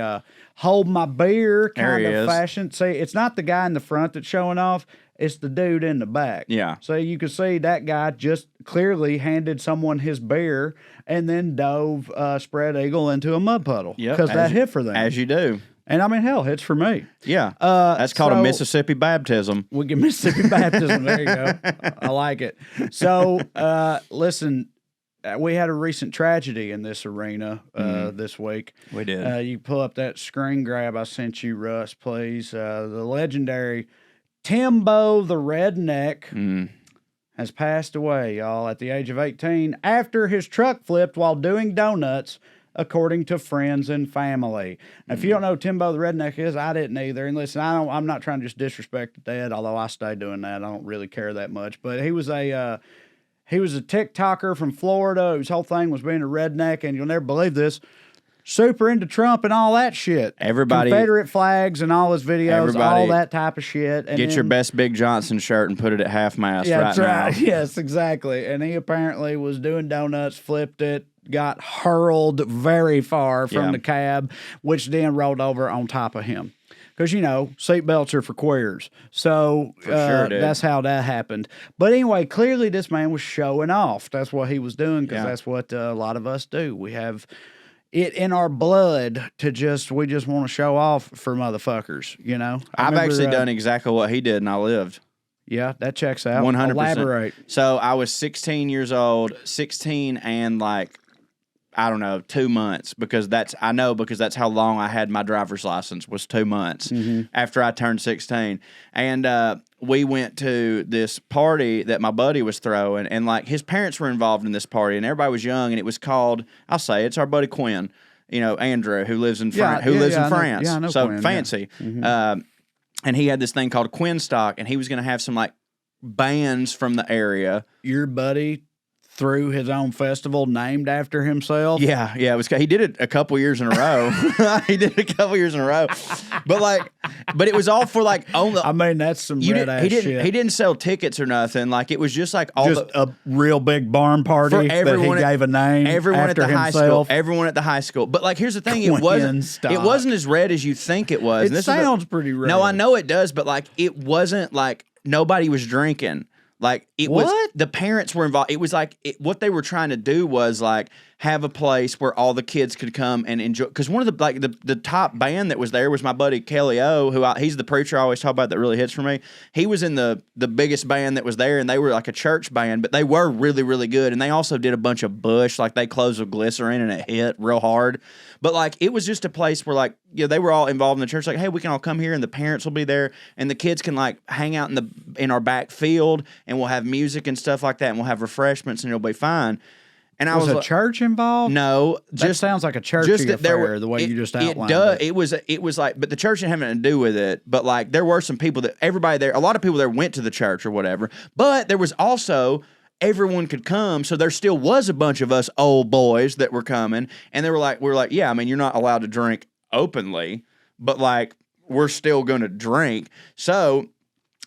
hold my beer There kind he of is. fashion. See, it's not the guy in the front that's showing off. It's the dude in the back. Yeah. So you can see that guy just clearly handed someone his beer and then dove spread eagle into a mud puddle. Yep, Because that as- hit for them. As you do. And I mean, hell, hits for me. Yeah. That's called a so- Mississippi baptism. We get Mississippi baptism. There you go. I like it. So, listen, we had a recent tragedy in this arena this week. We did. You pull up that screen grab I sent you, Russ, please. The legendary Timbo the Redneck has passed away, y'all, at the age of 18 after his truck flipped while doing donuts, according to friends and family. Now, if you don't know who Timbo the Redneck is, I didn't either. And listen, I'm not trying to just disrespect the dead, although I stay doing that. I don't really care that much. But he was a TikToker from Florida whose whole thing was being a redneck, and you'll never believe this. Super into Trump and all that shit. Everybody- Confederate flags and all his videos, all Everybody- that type of shit. And Get your then- best Big Johnson shirt and put it at half mast yeah, right that's now. right. Yes, exactly. And he apparently was doing donuts, flipped it, got hurled very far from Yeah. the cab, which then rolled over on top of him. Because, seatbelts are for queers. So sure, dude. that's how that happened. But anyway, clearly this man was showing off. That's what he was doing because Yeah. that's what a lot of us do. We have it in our blood we just want to show off for motherfuckers, I I've remember, actually done exactly what he did, and I lived. Yeah, that checks out. 100%. Elaborate. So I was 16 years old, 16 and like, I don't know, 2 months because that's how long I had my driver's license was 2 months after I turned 16. And we went to this party that my buddy was throwing, and like his parents were involved in this party, and everybody was young, and it was called, I'll say it's our buddy Quinn, Andrew, who lives in France, France. I know So Quinn, fancy. yeah. Mm-hmm. And he had this thing called Quinn Stock, and he was going to have some like bands from the area. Your buddy threw his own festival named after himself. Yeah, it was. He did it a couple years in a row. But it was all for like only. I mean, that's some red ass shit. He didn't sell tickets or nothing. Like it was just like a real big barn party that he gave a name. Everyone after at the himself. high school. Everyone at the high school. But like, here's the thing: it wasn't as red as you think it was. It sounds pretty red. No, I know it does, but like, it wasn't like nobody was drinking. Like it was, the parents were involved. It was like what they were trying to do was like have a place where all the kids could come and enjoy. Because one of the top band that was there was my buddy Kelly O, he's the preacher I always talk about that really hits for me. He was in the biggest band that was there, and they were like a church band, but they were really, really good. And they also did a bunch of Bush, like they closed with glycerin and it hit real hard. But like it was just a place where like they were all involved in the church. Like, hey, we can all come here, and the parents will be there, and the kids can like hang out in our back field, and we'll have music and stuff like that, and we'll have refreshments, and it'll be fine. And I was a like, church involved? No, just sounds like a churchy affair. The way you just outlined it. It was like, but the church didn't have anything to do with it. But like, there were some people that everybody there, a lot of people there went to the church or whatever. But there was also everyone could come, so there still was a bunch of us old boys that were coming, and we were like, yeah, I mean, you're not allowed to drink openly, but like, we're still going to drink. So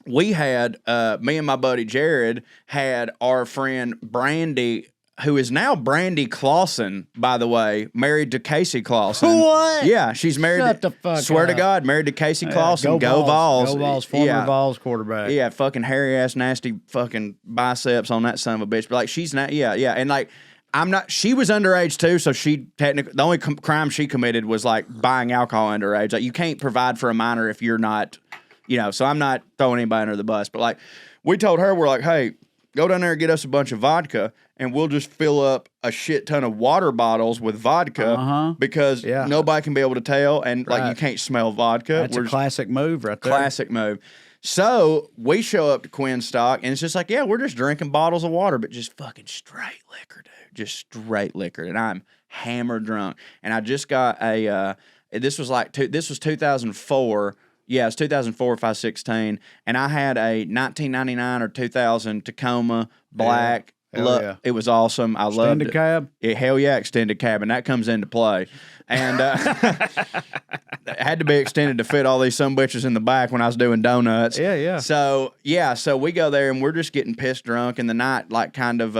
we had me and my buddy Jared had our friend Brandy, who is now Brandy Clausen, by the way, married to Casey Clausen. What? Yeah, she's married. Shut the fuck Swear up. to God, married to Casey Clausen. Go Vols. Go Vols, former Vols quarterback. Yeah, fucking hairy ass, nasty fucking biceps on that son of a bitch. But like, she's not. Yeah, and like, I'm not. She was underage too, so she technically the only crime she committed was like buying alcohol underage. Like, you can't provide for a minor if you're not. So I'm not throwing anybody under the bus. But like, we told her, we're like, hey, go down there and get us a bunch of vodka, and we'll just fill up a shit ton of water bottles with vodka because nobody can be able to tell, and like, you can't smell vodka. That's a classic move right there. Classic move. So we show up to Quinn Stock, and it's just like, yeah, we're just drinking bottles of water, but just fucking straight liquor, dude. Just straight liquor. And I'm hammered drunk. And I just got this was 2004. Yeah, it's 2004, 5/16, and I had a 1999 or 2000 Tacoma black. Yeah. It was awesome. I loved it. Extended cab? Hell yeah, extended cab, and that comes into play. And it had to be extended to fit all these sumbitches in the back when I was doing donuts. Yeah. So we go there, and we're just getting pissed drunk, and the night, like, kind of,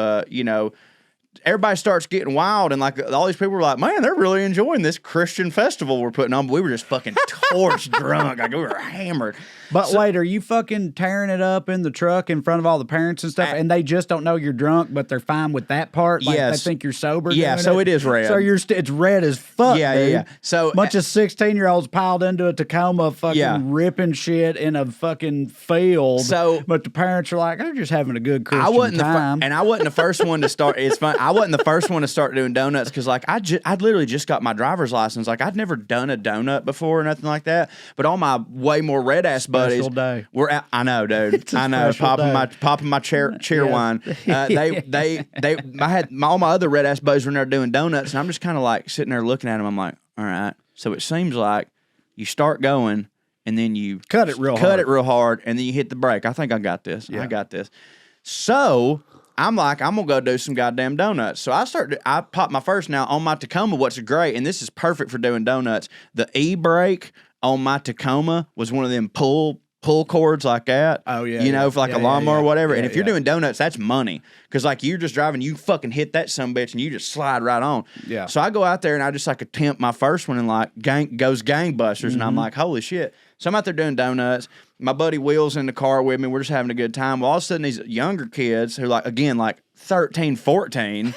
everybody starts getting wild, and like all these people were like, man, they're really enjoying this Christian festival we're putting on. But we were just fucking torch drunk. Like, we were hammered. But wait, are you fucking tearing it up in the truck in front of all the parents and stuff, and they just don't know you're drunk, but they're fine with that part? Like, yes. they think you're sober? Yeah, so it is red. So it's red as fuck, dude. Yeah. So bunch of 16-year-olds piled into a Tacoma fucking ripping shit in a fucking field. So, but the parents are like, they're just having a good Christian time. And I wasn't the first one to start. It's fun. I wasn't the first one to start doing donuts because, like, I'd literally just got my driver's license. Like, I'd never done a donut before or nothing like that. But all my way more red ass buddies. Special day. We're out, I know, dude. I know. Popping my cheer wine. I had all my other red ass buddies were in there doing donuts, and I'm just kind of like sitting there looking at them. I'm like, all right. So it seems like you start going, and then you cut it real hard, and then you hit the brake. I think I got this. Yeah. I got this. So I'm like, I'm gonna go do some goddamn donuts. So I popped my first now on my Tacoma. What's great, and this is perfect for doing donuts. The e-brake on my Tacoma was one of them pull cords like that. Oh, yeah. For like a lawnmower or whatever. Yeah, and if you're doing donuts, that's money. Because like you're just driving, you fucking hit that sumbitch and you just slide right on. Yeah. So I go out there and I just like attempt my first one and like goes gangbusters. And I'm like, holy shit. So I'm out there doing donuts. My buddy Will's in the car with me. We're just having a good time. Well, all of a sudden these younger kids who like 13, 14,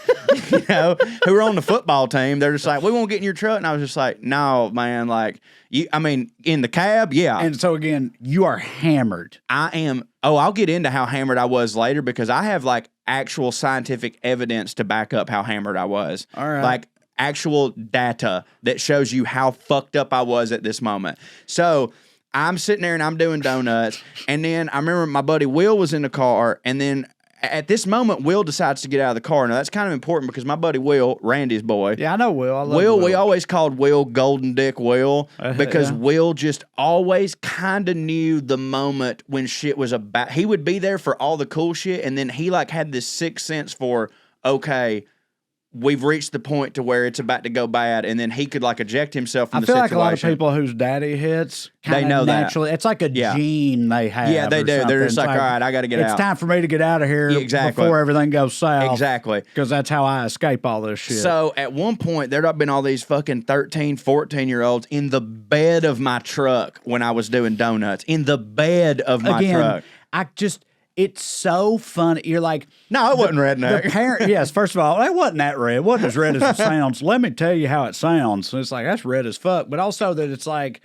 who are on the football team, they're just like, we won't get in your truck. And I was just like, no, man, like, in the cab, yeah. And so, again, you are hammered. I am. Oh, I'll get into how hammered I was later because I have, like, actual scientific evidence to back up how hammered I was. All right. Like, actual data that shows you how fucked up I was at this moment. So I'm sitting there and I'm doing donuts. And then I remember my buddy Will was in the car. And then at this moment, Will decides to get out of the car. Now, that's kind of important because my buddy Will, Randy's boy. Yeah, I know Will. I love Will. We always called Will Golden Dick Will because yeah. Will just always kind of knew the moment when shit was about. He would be there for all the cool shit. And then he like had this sixth sense for, okay, we've reached the point to where it's about to go bad, and then he could like eject himself from the situation. I feel like a lot of people whose daddy hits, they know naturally. It's like a gene they have. Yeah, they do. They're just like, all right, I got to get out. It's time for me to get out of here before everything goes south. Exactly. Because that's how I escape all this shit. So at one point, there'd have been all these fucking 13, 14-year-olds in the bed of my truck when I was doing donuts. In the bed of my truck. It's so funny. You're like, no, it wasn't redneck. The parent, yes, first of all, it wasn't that red. It wasn't as red as it sounds. Let me tell you how it sounds. It's like, that's red as fuck. But also that it's like,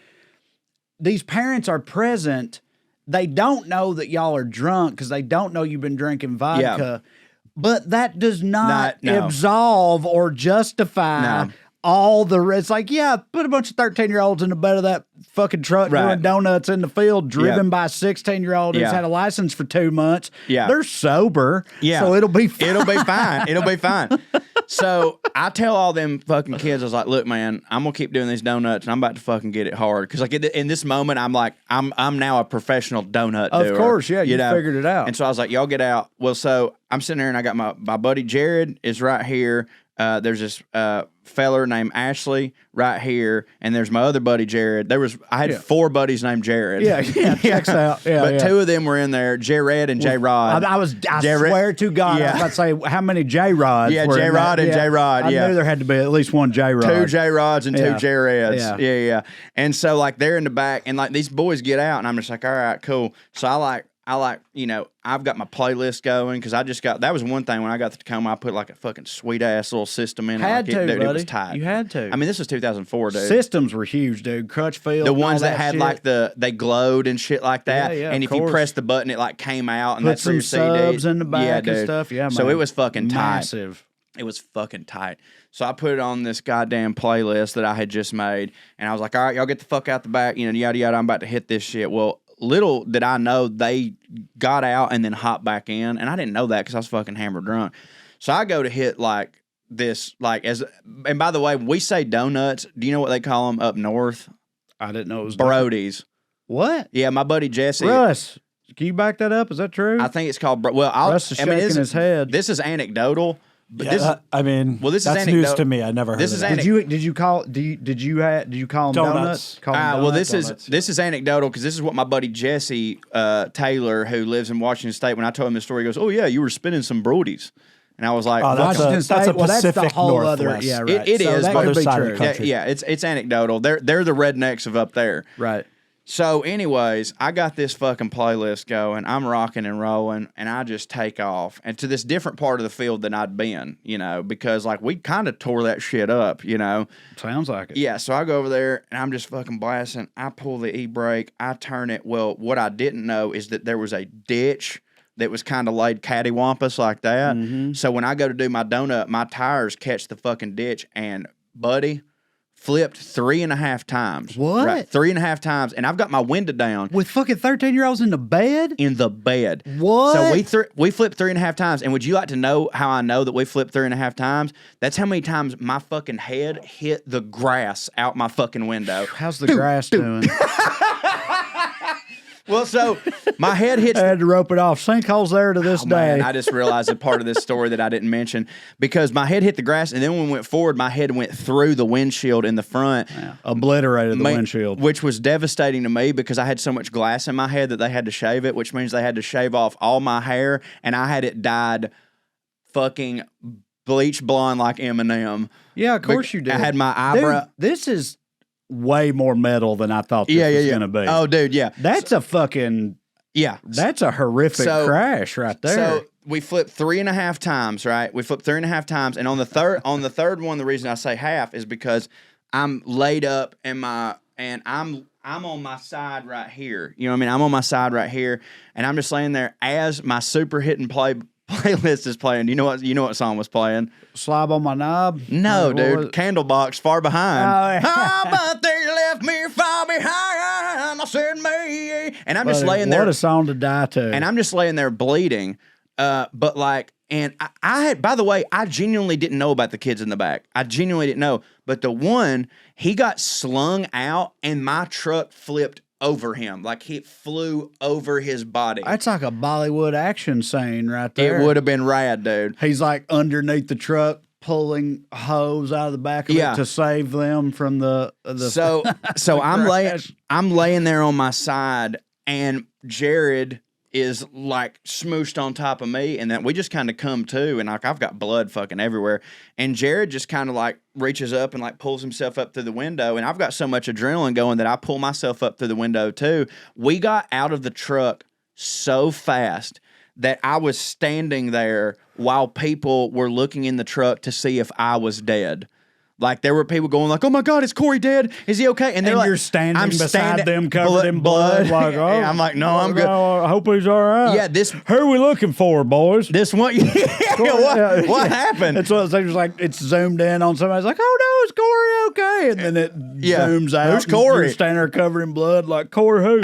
these parents are present. They don't know that y'all are drunk because they don't know you've been drinking vodka. Yeah. But that does not absolve or justify all the rest. It's like, yeah, put a bunch of 13-year-olds in the bed of that fucking truck doing donuts in the field, driven by a 16-year-old who's had a license for 2 months. Yeah. They're sober. Yeah. So it'll be fine. It'll be fine. It'll be fine. So I tell all them fucking kids, I was like, look, man, I'm going to keep doing these donuts and I'm about to fucking get it hard. Because like in this moment, I'm like, I'm now a professional donut doer. Of course, yeah, you figured it out. And so I was like, y'all get out. Well, so I'm sitting there and I got my buddy Jared is right here. There's this feller named Ashley right here, and there's my other buddy Jared. I had 4 buddies named Jared. Yeah, checks out. Yeah, but 2 of them were in there, Jared and J Rod. I swear to God, I was about to say how many J Rods. Yeah, J Rod and J Rod. I knew there had to be at least one J Rod. 2 J Rods and 2 Jareds. Yeah. And so like they're in the back, and like these boys get out, and I'm just like, all right, cool. So I like, you know, I've got my playlist going because that was one thing when I got to Tacoma, I put like a fucking sweet ass little system in it. Dude, it was tight. You had to. I mean, this was 2004, dude. Systems were huge, dude. Crutchfield. The ones that had shit. like they glowed and shit like that. Yeah, and if you pressed the button, it like came out and put that's some your subs CD. in the back and stuff. Yeah, man. So it was fucking massive. Tight. It was fucking tight. So I put it on this goddamn playlist that I had just made, and I was like, all right, y'all get the fuck out the back, you know, yada yada. I'm about to hit this shit. Well, little did I know they got out and then hopped back in, and I didn't know that because I was fucking hammered drunk. So I go to hit like this, like and by the way, we say donuts. Do you know what they call them up north? I didn't know it was Brodies. What? Yeah, my buddy Jesse. Russ, can you back that up? Is that true? I think it's called. Russ is shaking his head. This is anecdotal. But this is news to me. I never heard of that. Did you call them donuts? Well, this is anecdotal because this is what my buddy Jesse Taylor, who lives in Washington State, when I told him this story, he goes, "Oh yeah, you were spinning some Brodies." And I was like, Washington State. That's a Pacific that's the whole Northwest. Other, yeah, right. It is. That could be true. Yeah, it's anecdotal. They're the rednecks of up there. Right. So, anyways, I got this fucking playlist going. I'm rocking and rolling, and I just take off and to this different part of the field than I'd been, you know, because like we kind of tore that shit up, you know. Sounds like it. Yeah. So I go over there and I'm just fucking blasting. I pull the e-brake. I turn it. Well, what I didn't know is that there was a ditch that was kind of laid cattywampus like that. Mm-hmm. So when I go to do my donut, my tires catch the fucking ditch, and buddy, flipped 3.5 times. What? Right, 3.5 times, and I've got my window down. With fucking 13-year-olds in the bed? In the bed. What? So we flipped 3.5 times, and would you like to know how I know that we flipped 3.5 times? That's how many times my fucking head hit the grass out my fucking window. How's the grass doing? Well, so my head hits. I had to rope it off. Sinkholes there to this day. Man, I just realized a part of this story that I didn't mention because my head hit the grass, and then when we went forward, my head went through the windshield in the front. Yeah. Obliterated the windshield. Which was devastating to me because I had so much glass in my head that they had to shave it, which means they had to shave off all my hair, and I had it dyed fucking bleach blonde like Eminem. Yeah, of course you did. I had my eyebrow. Dude, this is way more metal than I thought this was going to be. Oh, dude, yeah. That's a fucking... Yeah. That's a horrific crash right there. So we flipped 3.5 times, right? We flipped 3.5 times, and on the third one, the reason I say half is because I'm laid up and I'm on my side right here. You know what I mean? I'm on my side right here, and I'm just laying there as my super hitting playlist is playing. You know what song was playing? Slob on my knob? No, dude. Candlebox, Far Behind. Oh, yeah. But they left me far behind. send me. And I'm just laying there. What a song to die to. And I'm just laying there bleeding. But like, and I had, by the way, I genuinely didn't know about the kids in the back. I genuinely didn't know. But the one, he got slung out and my truck flipped over him. Like he flew over his body. That's like a Bollywood action scene right there. It would have been rad, dude. He's like underneath the truck, pulling hose out of the back of it to save them from the So I'm laying there on my side, and Jared is like smooshed on top of me, and then we just kind of come to, and like I've got blood fucking everywhere, and Jared just kind of like reaches up and like pulls himself up through the window, and I've got so much adrenaline going that I pull myself up through the window too. We got out of the truck so fast that I was standing there while people were looking in the truck to see if I was dead. Like there were people going like, "Oh my God, is Corey dead? Is he okay?" And they're like, you're standing beside them covered in blood. Like, oh, yeah, I'm like, "No, I'm good. I hope he's all right." Yeah, who are we looking for, boys? This one. What happened? It's one of those things like it's zoomed in on somebody's like, "Oh no, is Corey okay?" And then it zooms out. Who's Corey? You're standing there covered in blood. Like Corey, who?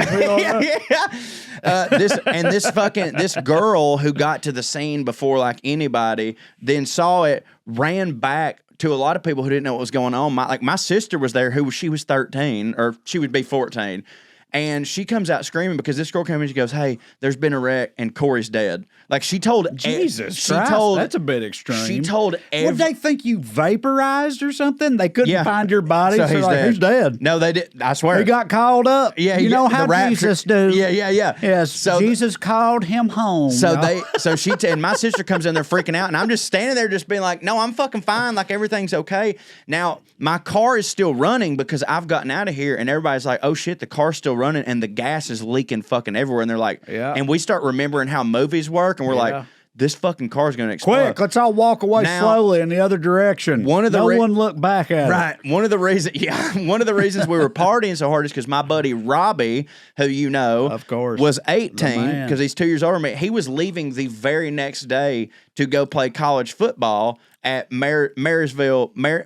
This girl who got to the scene before like anybody, then saw it, ran back to a lot of people who didn't know what was going on. My sister was there, she was 13, or she would be 14. And she comes out screaming because this girl came in and she goes, "Hey, there's been a wreck and Corey's dead." Like she told Jesus Christ, that's a bit extreme. She told Would they think you vaporized or something? They couldn't find your body, so he's like, dead. He's dead. No, they did. I swear. He got called up. Yeah, you know how Jesus do. Yeah. Yes, so Jesus called him home. So and my sister comes in there freaking out, and I'm just standing there just being like, "No, I'm fucking fine. Like everything's okay." Now, my car is still running because I've gotten out of here, and everybody's like, "Oh shit, the car's still running and the gas is leaking fucking everywhere." And they're like, and we start remembering how movies work, and we're like, this fucking car's going to explode. Quick, let's all walk away slowly in the other direction. No one look back at it. Right. One of the reasons we were partying so hard is because my buddy Robbie, who you know, of course, was 18 because he's 2 years older than me. He was leaving the very next day to go play college football at Marysville, yeah.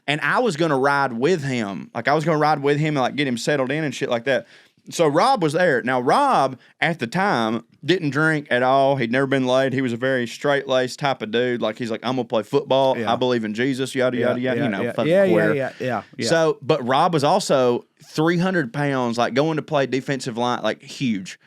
And I was going to ride with him. Like I was going to ride with him and like get him settled in and shit like that. So Rob was there. Now Rob at the time didn't drink at all. He'd never been laid. He was a very straight-laced type of dude. Like he's like, "I'm gonna play football. I believe in Jesus. Yada yada yada." Fucking queer. Yeah. So, but Rob was also 300 pounds, like going to play defensive line, like huge.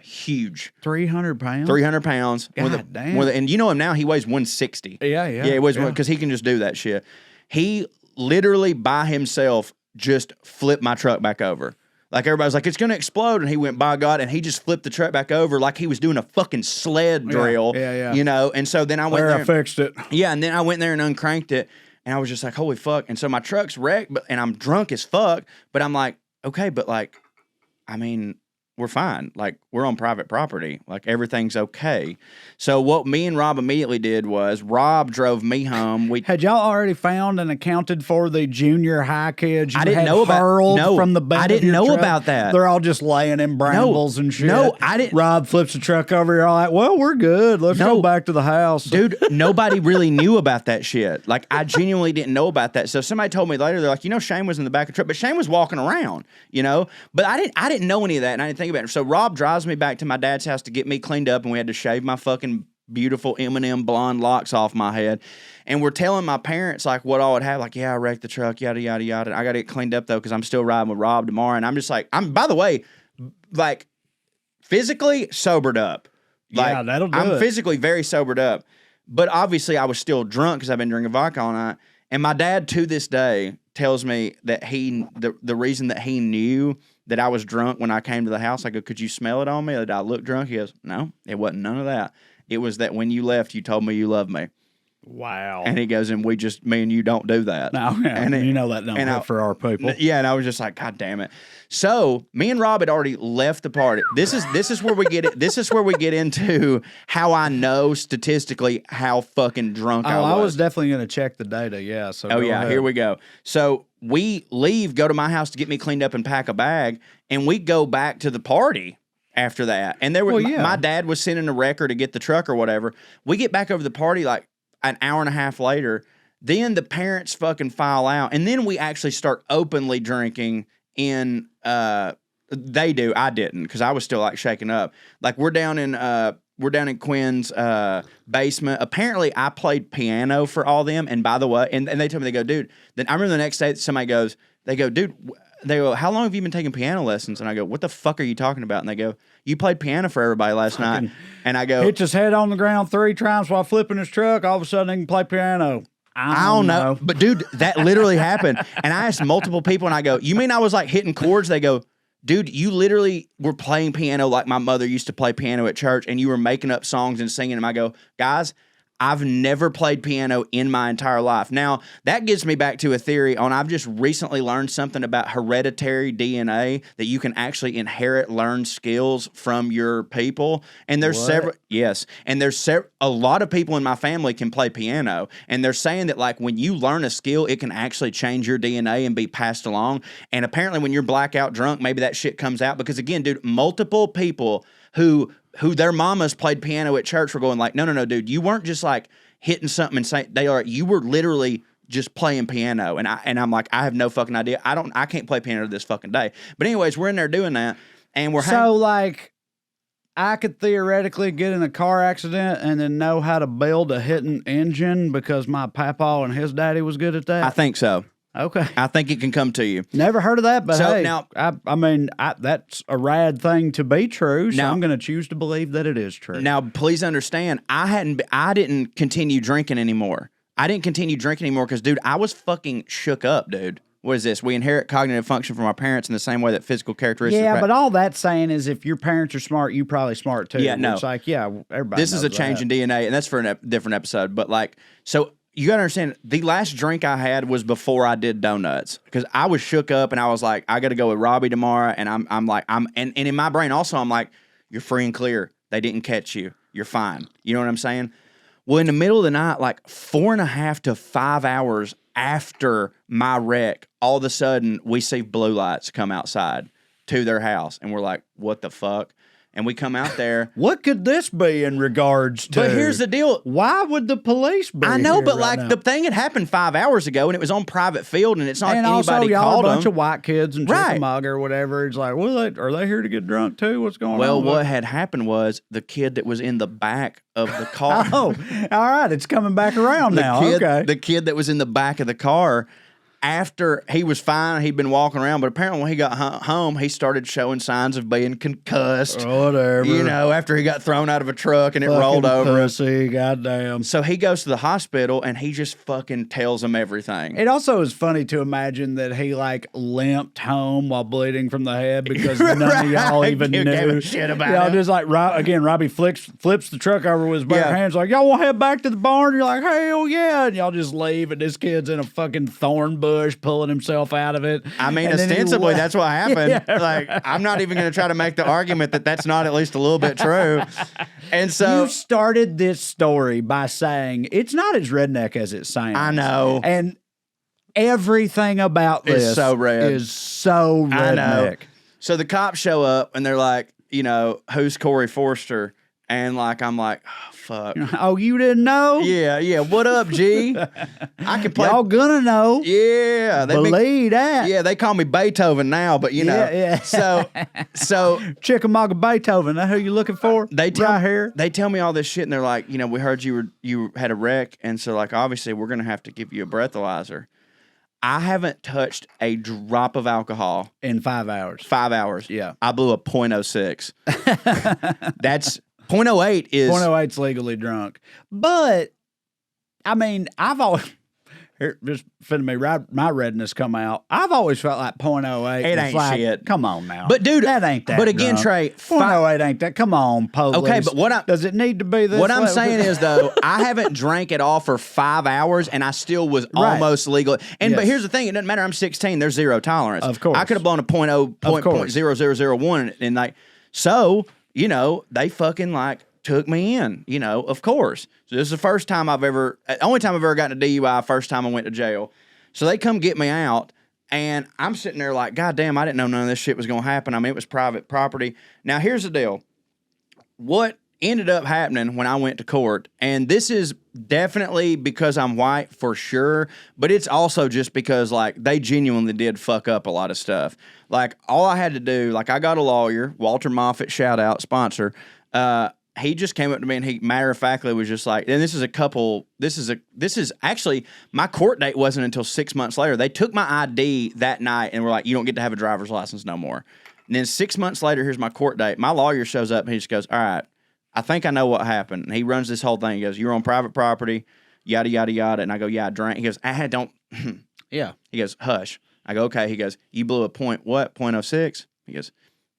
300 pounds. 300 pounds. God damn. And you know him now. He weighs 160. Yeah. He weighs because he can just do that shit. He literally by himself just flipped my truck back over. Like everybody's like, "It's gonna explode," and he went, "By God," and he just flipped the truck back over like he was doing a fucking sled drill. Yeah. You know, and so then I went there. I fixed it. Yeah, and then I went there and uncranked it, and I was just like, "Holy fuck!" And so my truck's wrecked, and I'm drunk as fuck. But I'm like, okay, but like, I mean, we're fine. Like we're on private property. Like everything's okay. So what me and Rob immediately did was Rob drove me home. Had y'all already found and accounted for the junior high kids? I didn't know about from the bed. I didn't know about that. They're all just laying in brambles and shit. No, I didn't. Rob flips the truck over. You're all like, "Well, we're good. Let's go back to the house." Dude, nobody really knew about that shit. Like, I genuinely didn't know about that. So somebody told me later, they're like, Shane was in the back of the truck, but Shane was walking around, But I didn't know any of that, and I didn't think about it. So Rob drives me back to my dad's house to get me cleaned up, and we had to shave my fucking beautiful M&M blonde locks off my head. And we're telling my parents, like, what all would have. Like, I wrecked the truck, yada, yada, yada. I got to get cleaned up, though, because I'm still riding with Rob tomorrow. And I'm just like, by the way, like, physically sobered up. Like, that'll do I'm it. physically very sobered up. But obviously, I was still drunk because I've been drinking vodka all night. And my dad, to this day, tells me that the reason that he knew that I was drunk when I came to the house, I go, "Could you smell it on me? Did I look drunk?" He goes, "No, it wasn't none of that. It was that when you left, you told me you loved me." Wow. And he goes, "And me and you don't do that." No, and that don't work for our people. Yeah, and I was just like, "God damn it!" So me and Rob had already left the party. This is where we get it. This is where we get into how I know statistically how fucking drunk I was. I was definitely going to check the data. Yeah. So here we go. So we leave, go to my house to get me cleaned up and pack a bag, and we go back to the party after that. And there was my dad was sending a wrecker to get the truck or whatever. We get back over the party like an hour and a half later. Then the parents fucking file out, and then we actually start openly drinking in they do. I didn't because I was still like shaking up. Like we're down in Quinn's basement. Apparently, I played piano for all them. And by the way, and they told me, they go, dude. Then I remember the next day, somebody goes, they go, dude. They go, how long have you been taking piano lessons? And I go, what the fuck are you talking about? And they go, you played piano for everybody last night. And I go, hits his head on the ground 3 times while flipping his truck. All of a sudden, he can play piano. I don't know. But dude, that literally happened. And I asked multiple people, and I go, you mean I was like hitting chords? They go, dude, you literally were playing piano like my mother used to play piano at church, and you were making up songs and singing them. I go, guys, I've never played piano in my entire life. Now, that gets me back to a theory on I've just recently learned something about hereditary DNA, that you can actually inherit learned skills from your people. And there's a lot of people in my family can play piano. And they're saying that like when you learn a skill, it can actually change your DNA and be passed along. And apparently when you're blackout drunk, maybe that shit comes out. Because again, dude, multiple people who their mamas played piano at church were going like, no, dude, you weren't just like hitting something and saying you were literally just playing piano. And I'm like, I have no fucking idea. I can't play piano this fucking day. But anyways, we're in there doing that, and we're like, I could theoretically get in a car accident and then know how to build a hidden engine because my papa and his daddy was good at that. I think so. Okay. I think it can come to you. Never heard of that, but So hey, now- I mean, that's a rad thing to be true, so Now- I'm going to choose to believe that it is true. Now, please understand, I didn't continue drinking anymore. I didn't continue drinking anymore because, dude, I was fucking shook up, dude. What is this? We inherit cognitive function from our parents in the same way that physical characteristics. Yeah, but all that's saying is if your parents are smart, you probably smart too. Yeah, no. It's like, yeah, everybody This is a knows change that. in DNA, and that's for a different episode. But like, so you gotta understand, the last drink I had was before I did donuts because I was shook up and I was like, I got to go with Robbie tomorrow, and and in my brain also I'm like, you're free and clear. They didn't catch you. You're fine. You know what I'm saying? Well, in the middle of the night, like 4.5 to 5 hours after my wreck, all of a sudden we see blue lights come outside to their house, and we're like, what the fuck? And we come out there. What could this be in regards to? But here's the deal. Why would the police be I know, here but right like now? the thing had happened 5 hours ago, and it was on private field, and it's not And anybody also, y'all called a bunch them. of white kids and Right. Chickamauga or whatever. It's like, well, are they here to get drunk too? What's going on? Well, what had happened was the kid that was in the back of the car. Oh, all right. It's coming back around now. Okay. The kid that was in the back of the car, after he was fine, he'd been walking around, but apparently when he got home, he started showing signs of being concussed. Whatever. You know, after he got thrown out of a truck and it rolled Fucking over. pussy, goddamn. So he goes to the hospital and he just fucking tells them everything. It also is funny to imagine that he like limped home while bleeding from the head because none of y'all Right. even You knew. gave a shit about y'all him. just like Robbie flips the truck over with his bare Yeah. hands like, y'all want to head back to the barn? You're like, hell yeah, and y'all just leave, and this kid's in a fucking thorn bush pulling himself out of it. I mean, And then he ostensibly, la- that's what happened. Yeah, like, I'm not even going to try to make the argument that that's not at least a little bit true. And so, You started this story by saying it's not as redneck as it sounds. I know. And everything about It's this so red. is so redneck. I know. So the cops show up and they're like, you know, who's Corey Forrester? And like, I'm like, oh, fuck. Oh, you didn't know? Yeah. What up, G? I can play. Y'all gonna know. Yeah. Believe that. Yeah, they call me Beethoven now, but you know. Yeah. So Chickamauga Beethoven, that who you looking for? they tell right here. They tell me all this shit, and they're like, you know, we heard you had a wreck, and so like obviously we're gonna have to give you a breathalyzer. I haven't touched a drop of alcohol In 5 hours. 5 hours. Yeah. I blew a .06. That's .08 is 0.08's legally drunk. But I mean, I've always here just finna me my redness come out. I've always felt like .08. It was ain't like, shit. Come on now. But dude, that ain't that. But again, drunk. Trey, 0.08 ain't that. Come on, police. Okay, but what does it need to be this? What I'm level? saying is though, I haven't drank at all for 5 hours, and I still was Right. almost legal. And but Yes. here's the thing: it doesn't matter. I'm 16. There's zero tolerance. Of course. I could have blown a Of course. .0001, and like so, you know, they fucking like took me in. You know, of course. So this is the first time only time I've ever gotten a DUI. First time I went to jail. So they come get me out. And I'm sitting there like, God damn, I didn't know none of this shit was going to happen. I mean, it was private property. Now, here's the deal. What ended up happening when I went to court, and this is definitely because I'm white for sure, but it's also just because like they genuinely did fuck up a lot of stuff. Like all I had to do, like I got a lawyer, Walter Moffitt, shout out, sponsor. He just came up to me and he matter of factly was just like, and this is actually my court date wasn't until 6 months later. They took my ID that night and were like, you don't get to have a driver's license no more. And then 6 months later, here's my court date. My lawyer shows up and he just goes, all right, I think I know what happened. And he runs this whole thing. He goes, you're on private property, yada, yada, yada. And I go, yeah, I drank. He goes, don't. Yeah. He goes, hush. I go, okay. He goes, you blew a point, what, 0.06? He goes,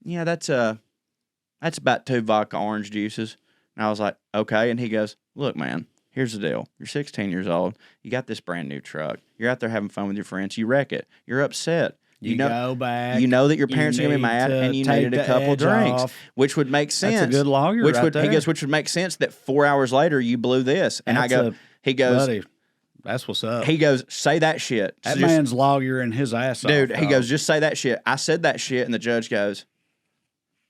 yeah, that's about 2 vodka orange juices. And I was like, okay. And he goes, look, man, here's the deal. You're 16 years old. You got this brand new truck. You're out there having fun with your friends. You wreck it. You're upset. You go back. You know that your parents are going to be mad, and you needed a couple drinks, which would make sense. That's a good lawyer which right would, there. He goes, which would make sense that 4 hours later you blew this. And he goes, buddy, that's what's up. He goes, say that shit. That man's lawyering his ass off. Dude, he goes, just say that shit. I said that shit, and the judge goes,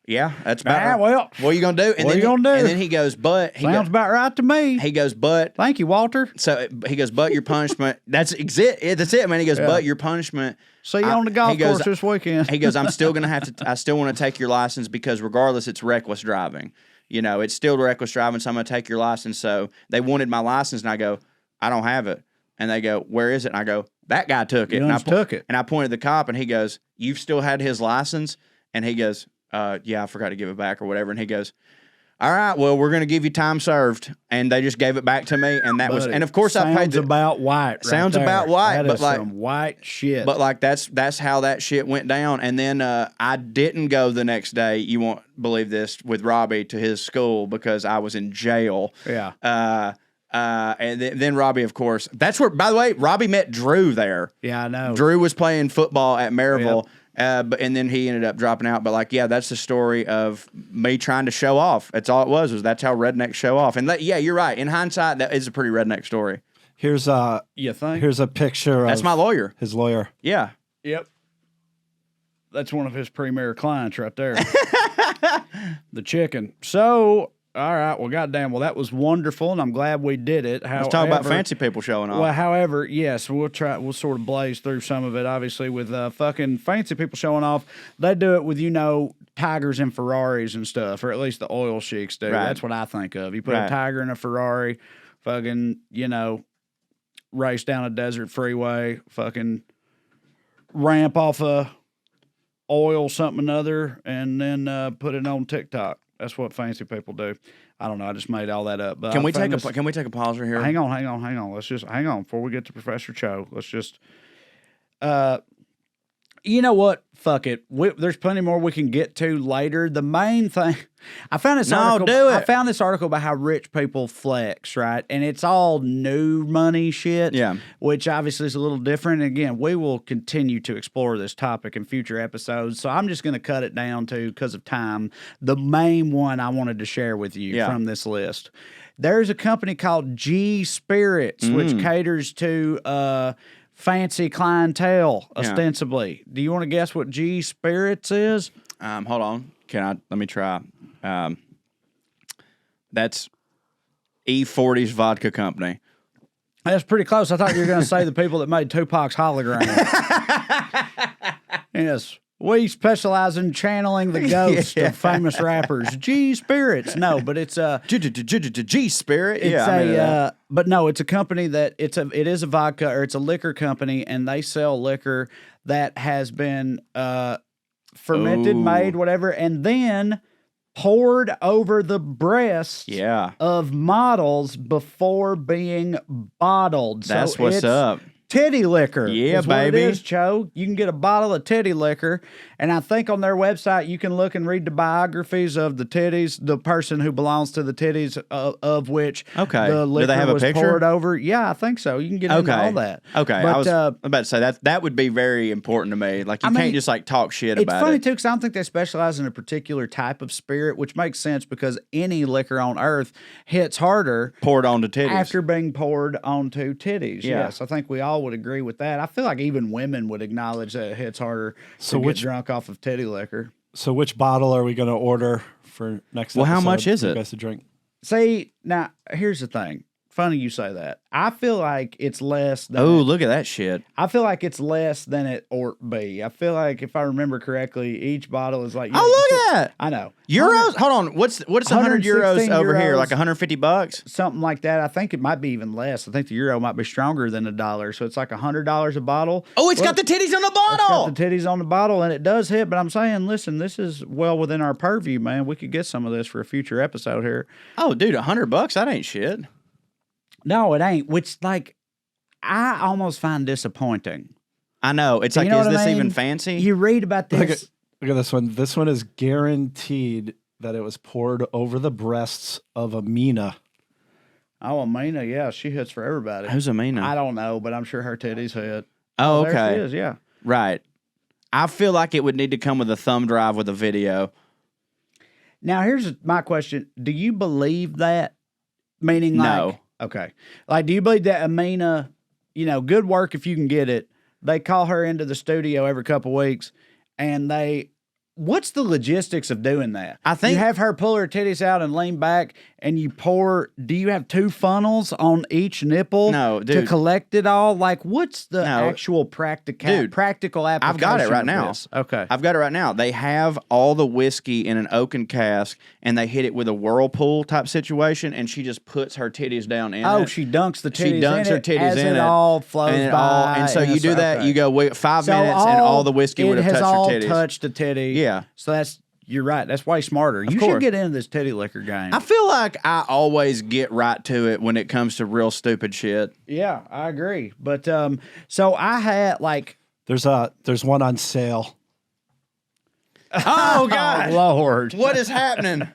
yeah, that's about right. Well, what are you going to do? And what are you going to do? And then he goes, but. Sounds about right to me. He goes, but. Thank you, Walter. So he goes, but your punishment. That's it, man. He goes, but your punishment. See you on the golf course this weekend. He goes, I'm still going to have to, I still want to take your license because regardless, it's reckless driving. You know, it's still reckless driving, so I'm going to take your license. So they wanted my license, and I go, I don't have it. And they go, where is it? And I go, that guy took it. And I took it. And I pointed the cop, and he goes, you've still had his license? And he goes, yeah, I forgot to give it back or whatever. And he goes, all right, well, we're going to give you time served. And they just gave it back to me. And that was, and of course I paid. Sounds about white. Right sounds there. about white. That but is like some white shit. But like that's how that shit went down. And then I didn't go the next day. You won't believe this, with Robbie to his school because I was in jail. Yeah. And then Robbie, of course, that's where, by the way, Robbie met Drew there. Yeah, I know. Drew was playing football at Maryville. Yep. And then he ended up dropping out. But like, yeah, that's the story of me trying to show off. That's all it was that's how rednecks show off. And yeah, you're right. In hindsight, that is a pretty redneck story. Here's you think? Here's a picture. That's my lawyer. His lawyer. Yeah. Yep. That's one of his premier clients right there. The chicken. So, all right. Well, goddamn. Well, that was wonderful, and I'm glad we did it. Let's talk about fancy people showing off. Well, however, yes, we'll sort of blaze through some of it, obviously, with fucking fancy people showing off. They do it with, Tigers and Ferraris and stuff, or at least the oil sheiks do. Right. That's what I think of. You put a Tiger in a Ferrari, fucking, race down a desert freeway, fucking ramp off a oil something another, and then put it on TikTok. That's what fancy people do. I don't know. I just made all that up. But can we take a pause right here? Hang on. Let's just hang on before we get to Professor Cho. Let's just. You know what? Fuck it. There's plenty more we can get to later. The main thing, I found this article. I found this article about how rich people flex, right? And it's all new money shit. Yeah. Which obviously is a little different. And again, we will continue to explore this topic in future episodes. So I'm just going to cut it down to, because of time, the main one I wanted to share with you from this list. There's a company called G Spirits, which caters to fancy clientele, ostensibly. Do you want to guess what G Spirits is? Hold on. Let me try. That's E40's vodka company. That's pretty close. I thought you were going to say the people that made Tupac's hologram. Yes. We specialize in channeling the ghosts of famous rappers. G Spirits. No, but it's a G Spirit. It's but no, it's a company that it is a vodka, or it's a liquor company, and they sell liquor that has been fermented, made, whatever, and then poured over the breasts of models before being bottled. That's what's up. Titty liquor. Yeah, is baby. What it is, Cho. You can get a bottle of titty liquor, and I think on their website you can look and read the biographies of the titties, the person who belongs to the titties of which the liquor do they have a was picture? poured over. Yeah, I think so. You can get into all that. Okay, but, I was about to say that would be very important to me. Like you can't just like talk shit about it. It's funny too, because I don't think they specialize in a particular type of spirit, which makes sense because any liquor on earth hits harder poured onto titties after being poured onto titties. Yeah. Yes, I think we all would agree with that. I feel like even women would acknowledge that it hits harder to get drunk off of titty liquor. So which bottle are we going to order for next Well, how episode much is for you it? guys to drink? See, now here's the thing. Funny you say that. I feel like it's less than Oh, look at that shit. I feel like it's less than it ought to be. I feel like if I remember correctly, each bottle is like Oh, look at that. I know. Euros? Hold on. What's 100 euros over here? euros. Like 150 bucks? Something like that. I think it might be even less. I think the euro might be stronger than $1. So it's like $100 a bottle. Oh, it's got the titties on the It's bottle. got the titties on the bottle, and it does hit. But I'm saying, listen, this is well within our purview, man. We could get some of this for a future episode here. Oh, dude, $100? That ain't shit. No, it ain't. Which, like, I almost find disappointing. I know. It's like, You know is what I this mean? even fancy? You read about this. Look at this one. This one is guaranteed that it was poured over the breasts of Amina. Oh, Amina, yeah, she hits for everybody. Who's Amina? I don't know, but I'm sure her titties hit. Oh, There okay. she is, yeah. Right. I feel like it would need to come with a thumb drive with a video. Now, here's my question. Do you believe that? Meaning, like, No. okay. Like, do you believe that Amina, good work if you can get it. They call her into the studio every couple weeks, and what's the logistics of doing that? I think- you have her pull her titties out and lean back, and you pour. Do you have 2 funnels on each nipple? No, to dude. collect it all. Like, what's the No. actual practical application? I've got it right of now. this? Okay. I've got it right now. They have all the whiskey in an oaken cask, and they hit it with a whirlpool type situation, and she just puts her titties down in it. She dunks the titties. She dunks in her it titties as in it it. all flows and by. and so you do that. okay. You go, wait, 5 So minutes, and all the whiskey would have touched It has all her titties. touched the titty. Yeah. So you're right. That's way smarter. You course. should get into this titty liquor game. I feel like I always get right to it when it comes to real stupid shit. Yeah, I agree. But so I had like, There's one on sale. Oh, God. Lord, What is happening?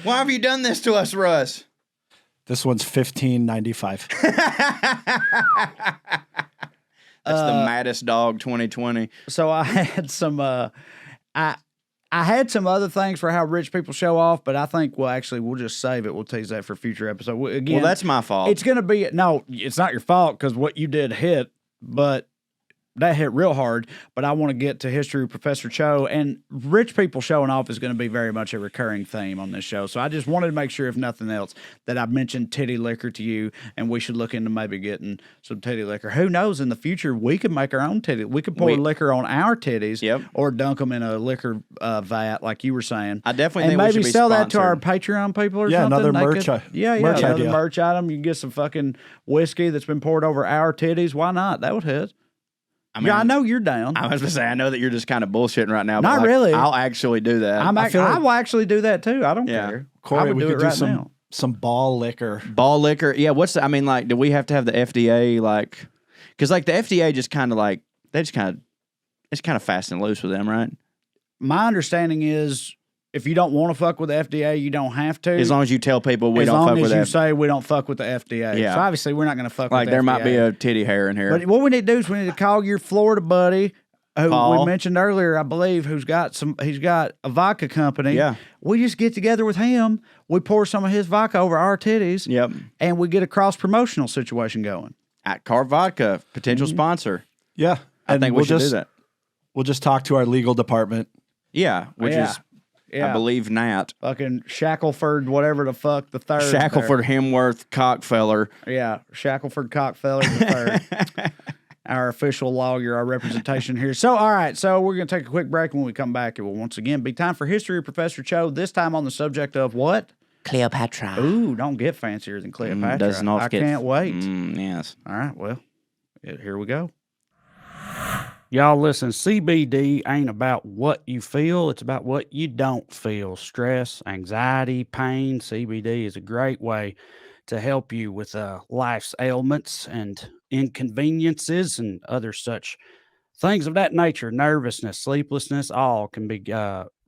Why have you done this to us, Russ? This one's $15.95. That's the maddest dog 2020. So I had some. I had some other things for how rich people show off, but I think we'll just save it. We'll tease that for future episode. Again, Well, that's my fault. It's going to be no. It's not your fault because what you did hit, but. That hit real hard, but I want to get to history with Professor Cho, and rich people showing off is going to be very much a recurring theme on this show. So I just wanted to make sure, if nothing else, that I mentioned titty liquor to you, and we should look into maybe getting some titty liquor. Who knows? In the future, we could make our own titty. We could pour liquor on our titties, Yep. or dunk them in a liquor vat, like you were saying. I definitely and think we maybe should be sell that to our sponsored. Patreon people or Yeah, something. another They merch could- another idea. merch item. You can get some fucking whiskey that's been poured over our titties. Why not? That would hit. I know you're down. I was going to say, I know that you're just kind of bullshitting right now. Not but really. I'll actually do that. I will actually do that too. I don't care. Corey, I would we do could it do right now. some ball liquor. Ball liquor. Yeah, do we have to have the FDA, like, because, like, the FDA just kind of, like, it's kind of fast and loose with them, right? My understanding is if you don't want to fuck with the FDA, you don't have to. As long as you tell people we as don't long fuck as with you that. say we don't fuck with the FDA. Yeah. So obviously we're not going to fuck Like, with the there FDA. might be a titty hair in here. But what we need to do is we need to call your Florida buddy, who Paul. we mentioned earlier, I believe, he's got a vodka company. Yeah. We just get together with him. We pour some of his vodka over our titties. Yep. And we get a cross promotional situation going. At Car Vodka, potential Mm-hmm. sponsor. Yeah. I think we should do that. We'll just talk to our legal department. Yeah, which is, I believe, Nat. Fucking Shackleford, whatever the fuck the third. Shackleford Hemworth Cockfeller. Yeah, Shackleford Cockfeller the third. Our official lawyer, our representation here. So, all right, so we're going to take a quick break. When we come back, it will once again be time for History with Professor Cho, this time on the subject of what? Cleopatra. Ooh, don't get fancier than Cleopatra. Does not I get- can't wait. Yes. All right, well, here we go. Y'all listen, CBD ain't about what you feel, it's about what you don't feel. Stress, anxiety, pain. CBD is a great way to help you with life's ailments and inconveniences and other such things of that nature. Nervousness, sleeplessness, all can be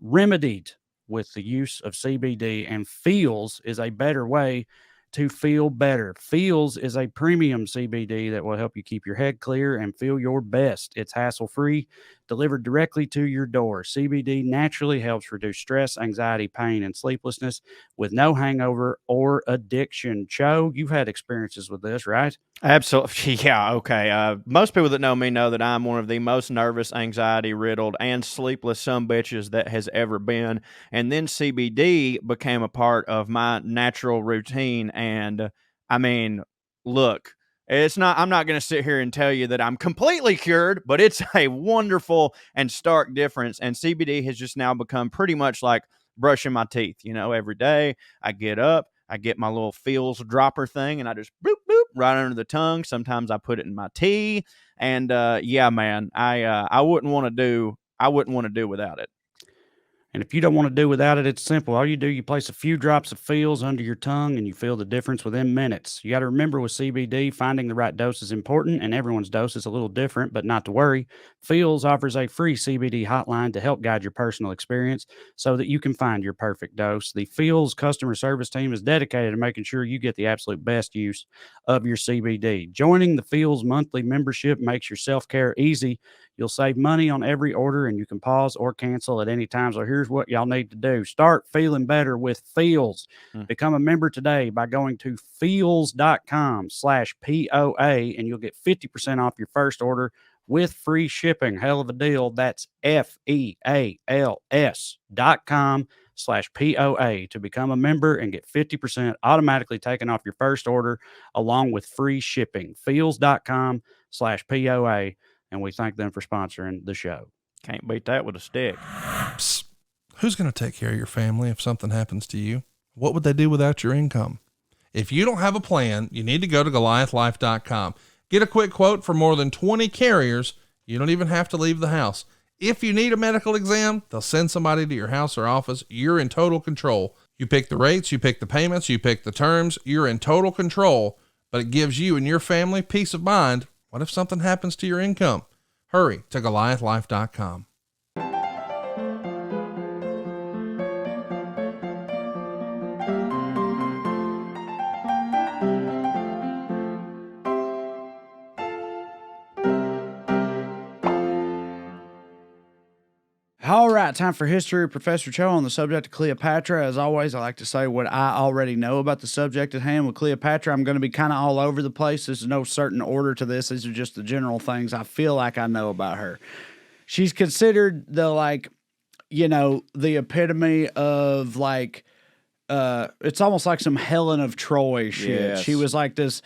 remedied with the use of CBD, and Feels is a better way to feel better. Feels is a premium CBD that will help you keep your head clear and feel your best. It's hassle-free, delivered directly to your door. CBD naturally helps reduce stress, anxiety, pain, and sleeplessness with no hangover or addiction. Cho, you've had experiences with this, right? Absolutely. Yeah. Okay. Most people that know me know that I'm one of the most nervous, anxiety riddled, and sleepless sumbitches that has ever been. And then CBD became a part of my natural routine. And I mean, look, I'm not going to sit here and tell you that I'm completely cured, but it's a wonderful and stark difference. And CBD has just now become pretty much like brushing my teeth. Every day I get up, I get my little feels dropper thing, and I just boop, boop, right under the tongue. Sometimes I put it in my tea. And yeah, man, I wouldn't want to do without it. And if you don't want to do without it, it's simple. All you do, you place a few drops of Feels under your tongue and you feel the difference within minutes. You got to remember with CBD, finding the right dose is important, and everyone's dose is a little different, but not to worry. Feels offers a free CBD hotline to help guide your personal experience so that you can find your perfect dose. The Feels customer service team is dedicated to making sure you get the absolute best use of your CBD. Joining the Feels monthly membership makes your self-care easy. You'll save money on every order, and you can pause or cancel at any time. So here's what y'all need to do. Start feeling better with Feels. Become a member today by going to feels.com/POA, and you'll get 50% off your first order with free shipping. Hell of a deal. That's FEALS.com/POA to become a member and get 50% automatically taken off your first order along with free shipping. Feels.com/POA. And we thank them for sponsoring the show. Can't beat that with a stick. Psst. Who's going to take care of your family if something happens to you? What would they do without your income? If you don't have a plan, you need to go to GoliathLife.com. Get a quick quote for more than 20 carriers. You don't even have to leave the house. If you need a medical exam, they'll send somebody to your house or office. You're in total control. You pick the rates, you pick the payments, you pick the terms. You're in total control, but it gives you and your family peace of mind. What if something happens to your income? Hurry to GoliathLife.com. All right, time for History with Professor Cho on the subject of Cleopatra. As always, I like to say what I already know about the subject at hand. With Cleopatra, I'm going to be kind of all over the place. There's no certain order to this. These are just the general things I feel like I know about her. She's considered the, the epitome of, it's almost like some Helen of Troy shit. Yes. She was like this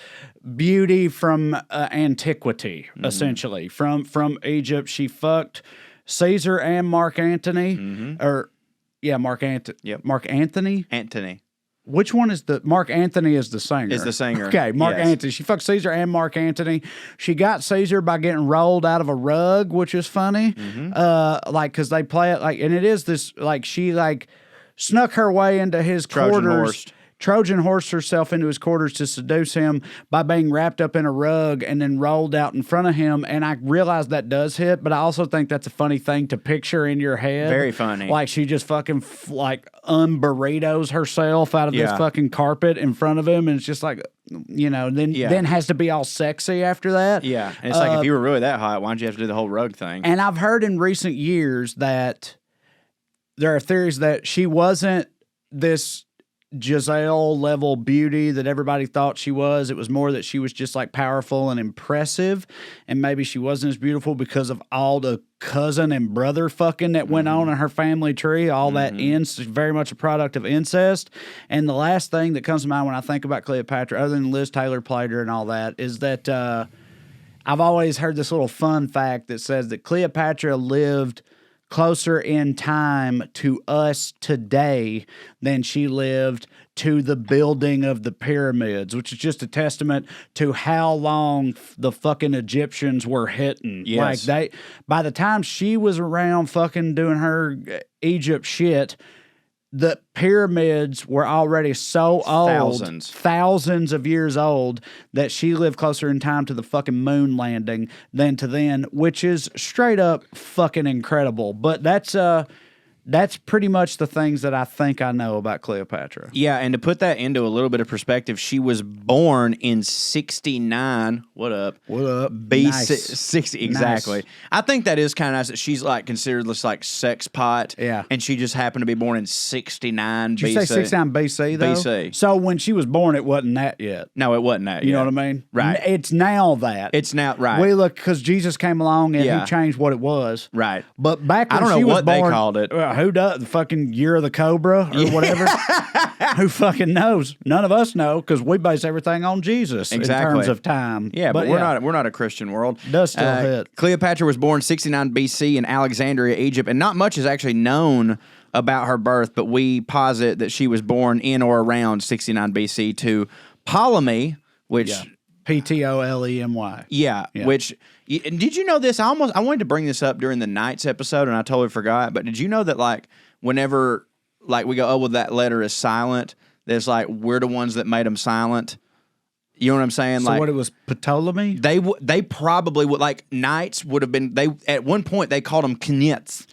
beauty from antiquity, essentially. From Egypt. She fucked Caesar and Mark Antony, Mark Antony. Yep. Mark Antony. Antony. Which one is Mark Antony is the singer? Is the singer. Okay, Mark Yes. Antony. She fucked Caesar and Mark Antony. She got Caesar by getting rolled out of a rug, which is funny. Because they play it and it is this she snuck her way into his quarters. Trojan horsed herself into his quarters to seduce him by being wrapped up in a rug and then rolled out in front of him. And I realize that does hit, but I also think that's a funny thing to picture in your head. Very funny. Like she just fucking unburritos herself out of this fucking carpet in front of him. And it's just then has to be all sexy after that. Yeah. And it's if you were really that hot, why don't you have to do the whole rug thing? And I've heard in recent years that there are theories that she wasn't this Giselle level beauty that everybody thought she was. It was more that she was just powerful and impressive, and maybe she wasn't as beautiful because of all the cousin and brother fucking that went on in her family tree. All that very much a product of incest. And the last thing that comes to mind when I think about Cleopatra, other than Liz Taylor played her and all that, is that I've always heard this little fun fact that says that Cleopatra lived closer in time to us today than she lived to the building of the pyramids, which is just a testament to how long the fucking Egyptians were hitting. Yes. By the time she was around fucking doing her Egypt shit, the pyramids were already so old, thousands of years old, that she lived closer in time to the fucking moon landing than to then, which is straight up fucking incredible. But that's That's pretty much the things that I think I know about Cleopatra. Yeah, and to put that into a little bit of perspective, she was born in 69. What up? What up? BC Nice. 60 exactly. Nice. I think that is kind of nice that she's like considered this like sex pot. Yeah. And she just happened to be born in 69 Did BC. you say 69 BC, though? BC. So when she was born, it wasn't that yet. No, it wasn't that. You know yet. what I mean? Right. It's now that. It's now right. We look, because Jesus came along and Yeah. he changed what it was. Right. But back when I don't know she was what they born, called it. Who does? The fucking Year of the Cobra or whatever? Who fucking knows? None of us know because we base everything on Jesus Exactly. in terms of time. Yeah, but we're not a Christian world. Does still hit. Cleopatra was born 69 BC in Alexandria, Egypt, and not much is actually known about her birth, but we posit that she was born in or around 69 BC to Ptolemy, which Ptolemy. Yeah, which and did you know this? I wanted to bring this up during the Knights episode, and I totally forgot. But did you know that like whenever like we go, oh well, that letter is silent. There's like we're the ones that made them silent. You know what I'm saying? So like what it was Ptolemy? they probably would like Knights would have been they at one point they called them knits.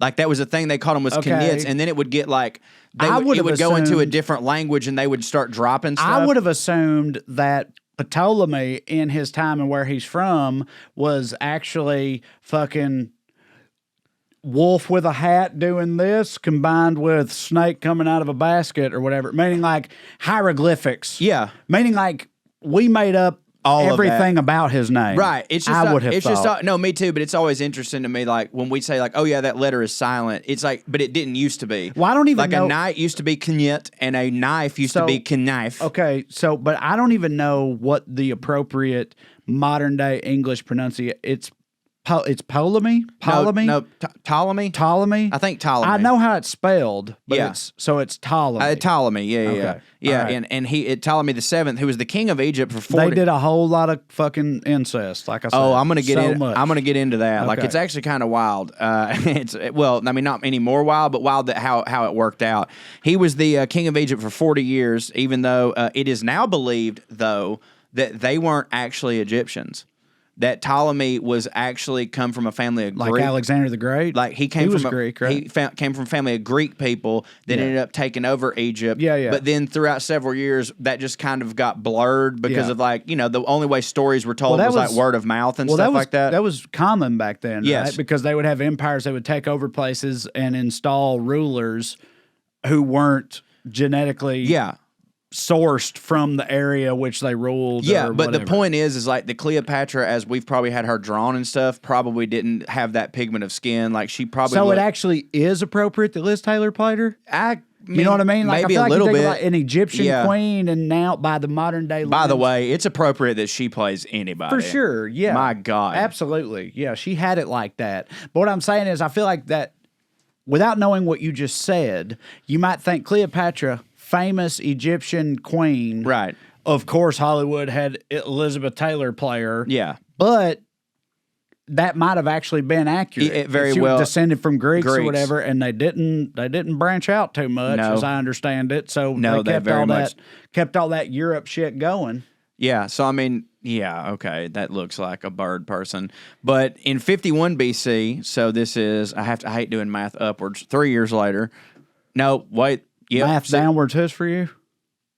Like that was a thing they called them was knits, and then it would get like it would go into a different language, and they would start dropping stuff. I would have assumed that Ptolemy in his time and where he's from was actually fucking wolf with a hat doing this combined with snake coming out of a basket or whatever, meaning like hieroglyphics. Yeah. Meaning like we made up All everything about his name. Right. It's just I would have thought. no, me too, but it's always interesting to me like when we say like, oh yeah, that letter is silent. It's like, but it didn't used to be. Well, I don't even like know. a knight used to be knit and a knife used to be knife. Okay, so but I don't even know what the appropriate modern day English pronunciation. It's Ptolemy. No, Ptolemy. Ptolemy. I think Ptolemy. I know how it's spelled, but Yeah. it's Ptolemy. Ptolemy, yeah. All right. And Ptolemy the VII, who was the king of Egypt for 40. They did a whole lot of fucking incest, like I said. Oh, I'm gonna get in. much. I'm gonna get into that. Like Okay. it's actually kind of wild. Not any more wild, but wild that how it worked out. He was the king of Egypt for 40 years, even though it is now believed though that they weren't actually Egyptians. That Ptolemy was actually come from a family of like Greek. Alexander the Great. Like he came was from Greek, right? He came from a family of Greek people that ended up taking over Egypt. Yeah. But then throughout several years, that just kind of got blurred because Yeah. of like the only way stories were told was like word of mouth and stuff like that. That was common back then, Yes. right? Because they would have empires that would take over places and install rulers who weren't genetically sourced from the area which they ruled. Yeah, or but the whatever. point is like the Cleopatra, as we've probably had her drawn and stuff, probably didn't have that pigment of skin. Like she probably. So it actually is appropriate that Liz Taylor played her. You know what I mean? Like, maybe I feel a like little you think bit. about an Egyptian Yeah. queen, and now by the modern day. By the lens- way, it's appropriate that she plays anybody for sure, yeah. My God, absolutely, yeah. She had it like that. But what I'm saying is, I feel like that without knowing what you just said, you might think Cleopatra, famous Egyptian queen, right? Of course, Hollywood had Elizabeth Taylor play her. Yeah, but that might have actually been accurate. It very she well- was descended from Greeks or Greeks. whatever, and they didn't branch out too much, No. as I understand it. So No, they they very much- kept all that Europe shit going. Yeah, so I mean, yeah, okay, that looks like a bird person. But in 51 BC, so this is I hate doing math upwards. 3 years later. No, wait. Yep. Math downwards is for you.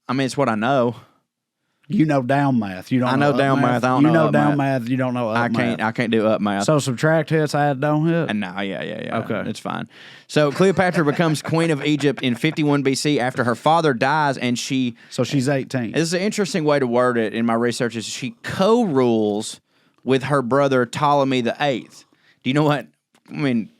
I mean, it's what I know. You know down math. You don't. I know up down math. I don't know You know up down math. math. You don't know up I math. can't do up math. So subtract hits, add don't hit. And no, yeah. Okay. It's fine. So Cleopatra becomes queen of Egypt in 51 BC after her father dies, and she. So she's 18. This is an interesting way to word it in my research. Is she co-rules with her brother Ptolemy the Eighth? Do you know what? I mean,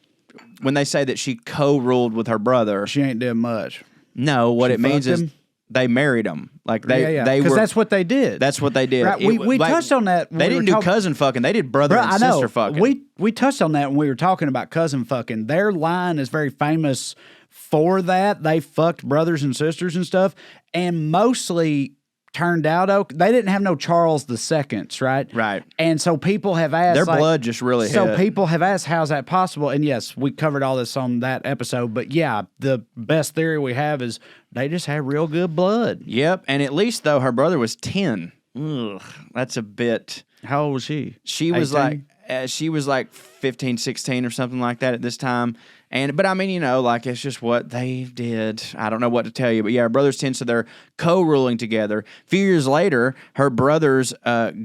when they say that she co-ruled with her brother, She ain't did much. no, what She it means fucked is him? they married him. Like they Because were. that's what they did. That's what they did. Right, It- we like, touched on that. when They we didn't were do talking- cousin fucking. They did brother Bruh, and I know. sister fucking. We touched on that when we were talking about cousin fucking. Their line is very famous for that. They fucked brothers and sisters and stuff, and mostly turned out okay. They didn't have no Charles the Seconds, right? Right. And so people have asked, Their like, blood just really So hit. people have asked, how's that possible? And yes, we covered all this on that episode. But yeah, the best theory we have is they just had real good blood. Yep, and at least though her brother was 10. Ugh, that's a bit. How old was she? She was 18? like she was like 15, 16 or something like that at this time. But I mean, like it's just what they did. I don't know what to tell you, but yeah, her brothers tend, so they're co-ruling together. A few years later, her brother's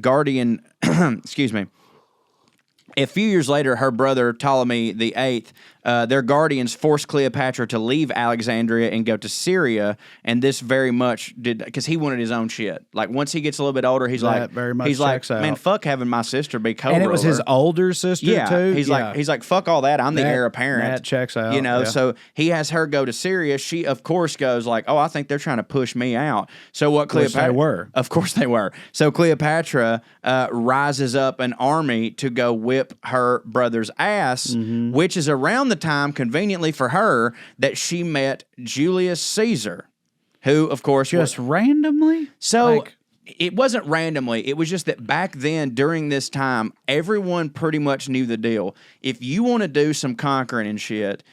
guardian, excuse me. A few years later, her brother Ptolemy VIII, their guardians forced Cleopatra to leave Alexandria and go to Syria, and this very much did because he wanted his own shit. Like once he gets a little bit older, he's That very much checks out. man, fuck having my sister be co-ruler. And it was his older sister too. He's like, fuck all that. I'm the heir apparent. That checks out. Yeah. So he has her go to Syria. She of course goes like, oh, I think they're trying to push me out. So what Cleopatra? Which they were. Of course they were. So Cleopatra rises up an army to go whip her brother's ass, which is around the time, conveniently for her, that she met Julius Caesar, who, of course, Just randomly? so it wasn't randomly. It was just that back then, during this time, everyone pretty much knew the deal. If you want to do some conquering and shit,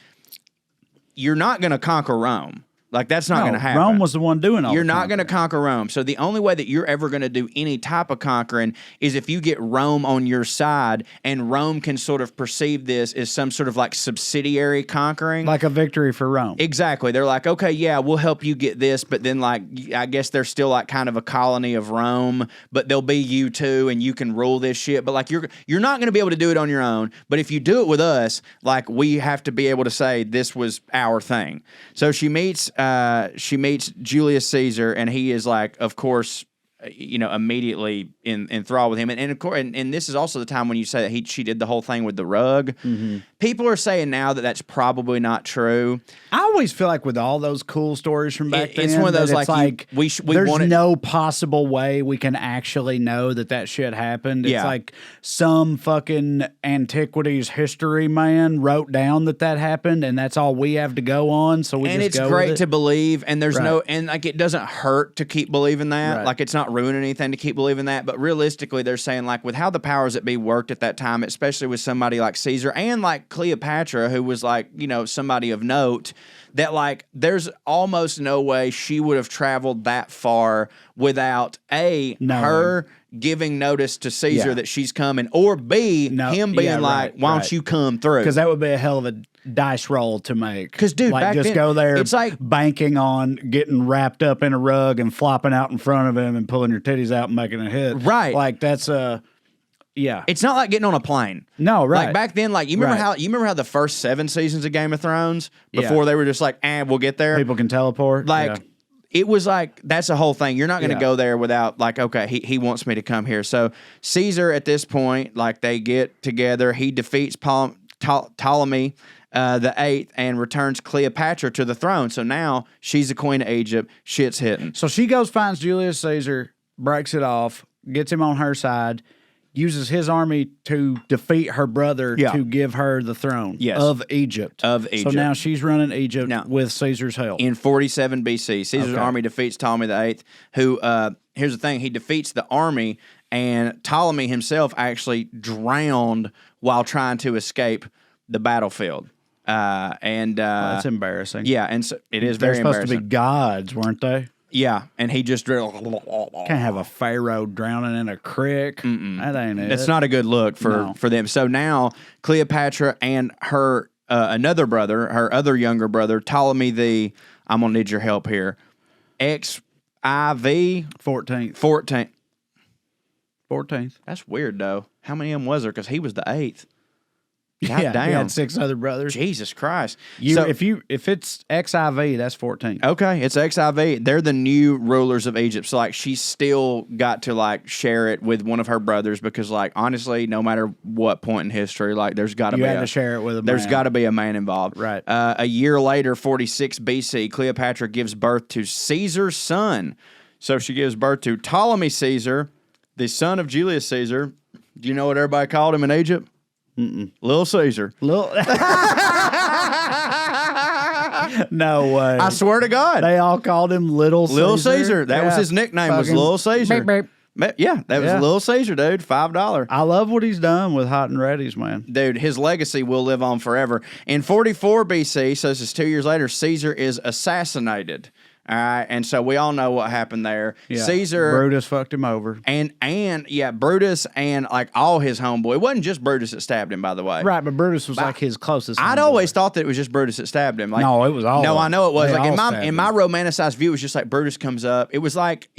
you're not going to conquer Rome. Like, that's not going to happen. Rome was the one doing all You're the not going to conquer Rome. So the only way that you're ever going to do any type of conquering is if you get Rome on your side, and Rome can sort of perceive this as some sort of like subsidiary conquering. Like a victory for Rome. Exactly. They're like, okay, yeah, we'll help you get this, but then like I guess they're still like kind of a colony of Rome, but they'll be you too, and you can rule this shit. But like you're not going to be able to do it on your own. But if you do it with us, like we have to be able to say this was our thing. So she meets Julius Caesar, and he is like, of course, immediately enthralled with him, and of course, and this is also the time when you say that she did the whole thing with the rug. People are saying now that that's probably not true. I always feel like with all those cool stories from back then, it's one of those like we there's no possible way we can actually know that shit happened. It's like some fucking antiquities history man wrote down that happened, and that's all we have to go on. So and it's great to believe, and there's and like it doesn't hurt to keep believing that. Like it's not ruining anything to keep believing that. But realistically, they're saying like with how the powers that be worked at that time, especially with somebody like Caesar and like Cleopatra, who was like, somebody of note, that like there's almost no way she would have traveled that far without her giving notice to Caesar that she's coming, or B, him being like, why don't you come through? Because that would be a hell of a dice roll to make. Because dude, like back just then, go there, it's like banking on getting wrapped up in a rug and flopping out in front of him and pulling your titties out and making a hit. Right. Like that's yeah. It's not like getting on a plane. No, right. Like back then, like you remember how the first 7 seasons of Game of Thrones before they were just like, we'll get there. People can teleport. Like it was like that's the whole thing. You're not going to go there without like, okay, he wants me to come here. So Caesar at this point, like they get together, he defeats Ptolemy the Eighth and returns Cleopatra to the throne. So now she's the queen of Egypt. Shit's hitting. So she goes, finds Julius Caesar, breaks it off, gets him on her side, uses his army to defeat her brother to give her the throne of Egypt. So now she's running Egypt with Caesar's help. In 47 BC, Caesar's army defeats Ptolemy VIII, who, here's the thing, he defeats the army, and Ptolemy himself actually drowned while trying to escape the battlefield. That's embarrassing. Yeah, and so it is very embarrassing. They're supposed to be gods, weren't they? Yeah, and he just drilled. Can't have a pharaoh drowning in a creek. That ain't it. It's not a good look for them. So now Cleopatra and her another brother, her other younger brother, Ptolemy I'm gonna need your help here. XIV 14th. That's weird though. How many of them was there? Because he was the 8th. God damn. He had 6 other brothers. Jesus Christ. If it's XIV, that's 14. Okay, it's XIV. They're the new rulers of Egypt. So like she's still got to like share it with one of her brothers because like honestly, no matter what point in history, like there's got to be to share it with a man. There's got to be a man involved. Right. A year later, 46 BC, Cleopatra gives birth to Caesar's son. So she gives birth to Ptolemy Caesar, the son of Julius Caesar. Do you know what everybody called him in Egypt? Little Caesar. No way. I swear to God. They all called him Little Caesar. Little Caesar. That was his nickname, was Little Caesar. Beep, beep. Yeah, that was Little Caesar, dude. $5. I love what he's done with Hot and Ready's, man. Dude, his legacy will live on forever. In 44 BC, so this is 2 years later, Caesar is assassinated. All right, and so we all know what happened there. Yeah. Caesar Brutus fucked him over. and Brutus and like all his homeboy. It wasn't just Brutus that stabbed him, by the way. Right, but Brutus was like his closest. I'd homeboy. always thought that it was just Brutus that stabbed him. Like, No, it was all No, of I them. know it was. They Like all stabbed in my romanticized view, it was just like Brutus comes up. It was like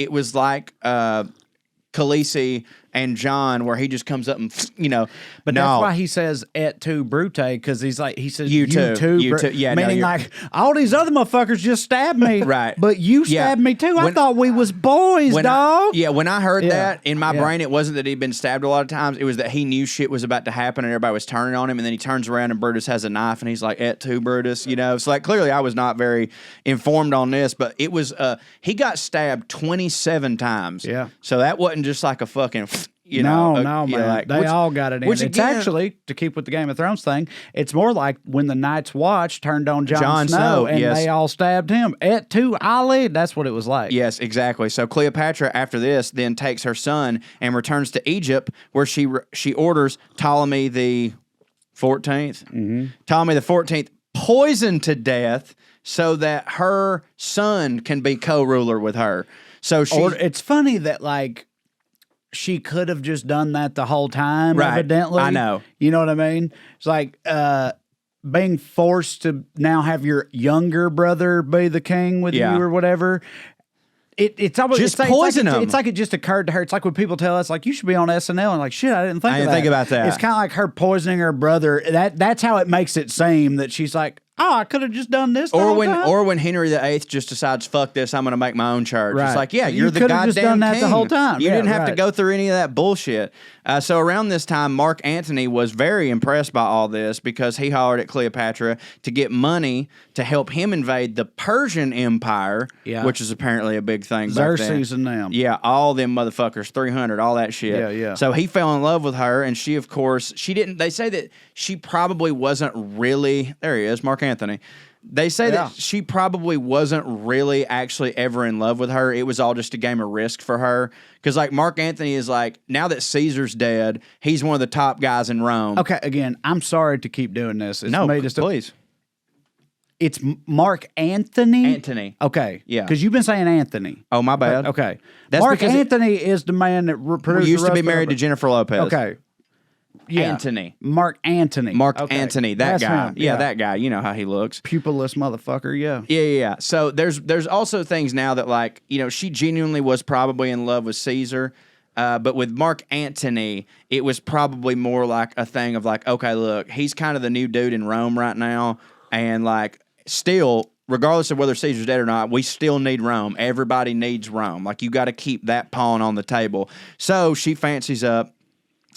Khaleesi and John, where he just comes up and But no. that's why he says et tu Brute, because he says You too. You too. Yeah, no, meaning you're- like all these other motherfuckers just stabbed me, Right. But you Yeah. stabbed me too. I When- thought we was boys, dog. When I heard Yeah. that in my Yeah. brain, it wasn't that he'd been stabbed a lot of times. It was that he knew shit was about to happen and everybody was turning on him. And then he turns around and Brutus has a knife and he's like, "Et tu, Brutus?" So like clearly I was not very informed on this, but it was he got stabbed 27 times. Yeah. So that wasn't just like a fucking. No, man. They all got it in. which It's again- actually, to keep with the Game of Thrones thing, it's more like when the Night's Watch turned on Jon Snow, Snow, and yes. they all stabbed him. Et tu, Ali? That's what it was like. Yes, exactly. So Cleopatra, after this, then takes her son and returns to Egypt, where she orders Ptolemy the 14th. Mm-hmm. Ptolemy the 14th poisoned to death so that her son can be co-ruler with her. So It's funny that, like, she could have just done that the whole time, Right. evidently. I know. You know what I mean? It's like being forced to now have your younger brother be the king with Yeah. you or whatever. It's almost Just it's poison like, him. It's like it just occurred to her. It's like when people tell us, like, you should be on SNL, and like, shit, I didn't think. I of didn't that. think about that. It's kind of like her poisoning her brother. That's how it makes it seem that she's like, oh, I could have just done this. The whole time. Or when Henry VIII just decides, fuck this, I'm going to make my own church. Right. It's like, yeah, You you're the could goddamn have just done that the king. whole time. You Yeah, didn't have to right. go through any of that bullshit. So around this time, Mark Antony was very impressed by all this because he hollered at Cleopatra to get money to help him invade the Persian Empire, Yeah. which is apparently a big thing back then. Xerxes and them. Yeah, all them motherfuckers, 300, all that shit. Yeah, yeah. So he fell in love with her, and she, of course, they say that she probably wasn't really, there he is, Mark Antony. They say Yeah. that she probably wasn't really actually ever in love with her. It was all just a game of risk for her. Because, like, Mark Antony is like, now that Caesar's dead, he's one of the top guys in Rome. Okay, again, I'm sorry to keep doing this. It's No, made us please. It's Mark Anthony. Anthony. Okay. Yeah. Because you've been saying Anthony. Oh, my bad. Okay. That's Mark because Anthony is the man that produced. We used the to be Rust married to Belt. Jennifer Lopez. Okay. Yeah. Anthony. Mark Anthony. Mark Okay. Antony, that That's guy. him. Yeah, that guy. You know how he looks. pupilless motherfucker. Yeah. Yeah. So there's also things now that, like, she genuinely was probably in love with Caesar, but with Mark Antony, it was probably more like a thing of like, okay, look, he's kind of the new dude in Rome right now, and like still, regardless of whether Caesar's dead or not, we still need Rome. Everybody needs Rome. Like, you got to keep that pawn on the table. So she fancies up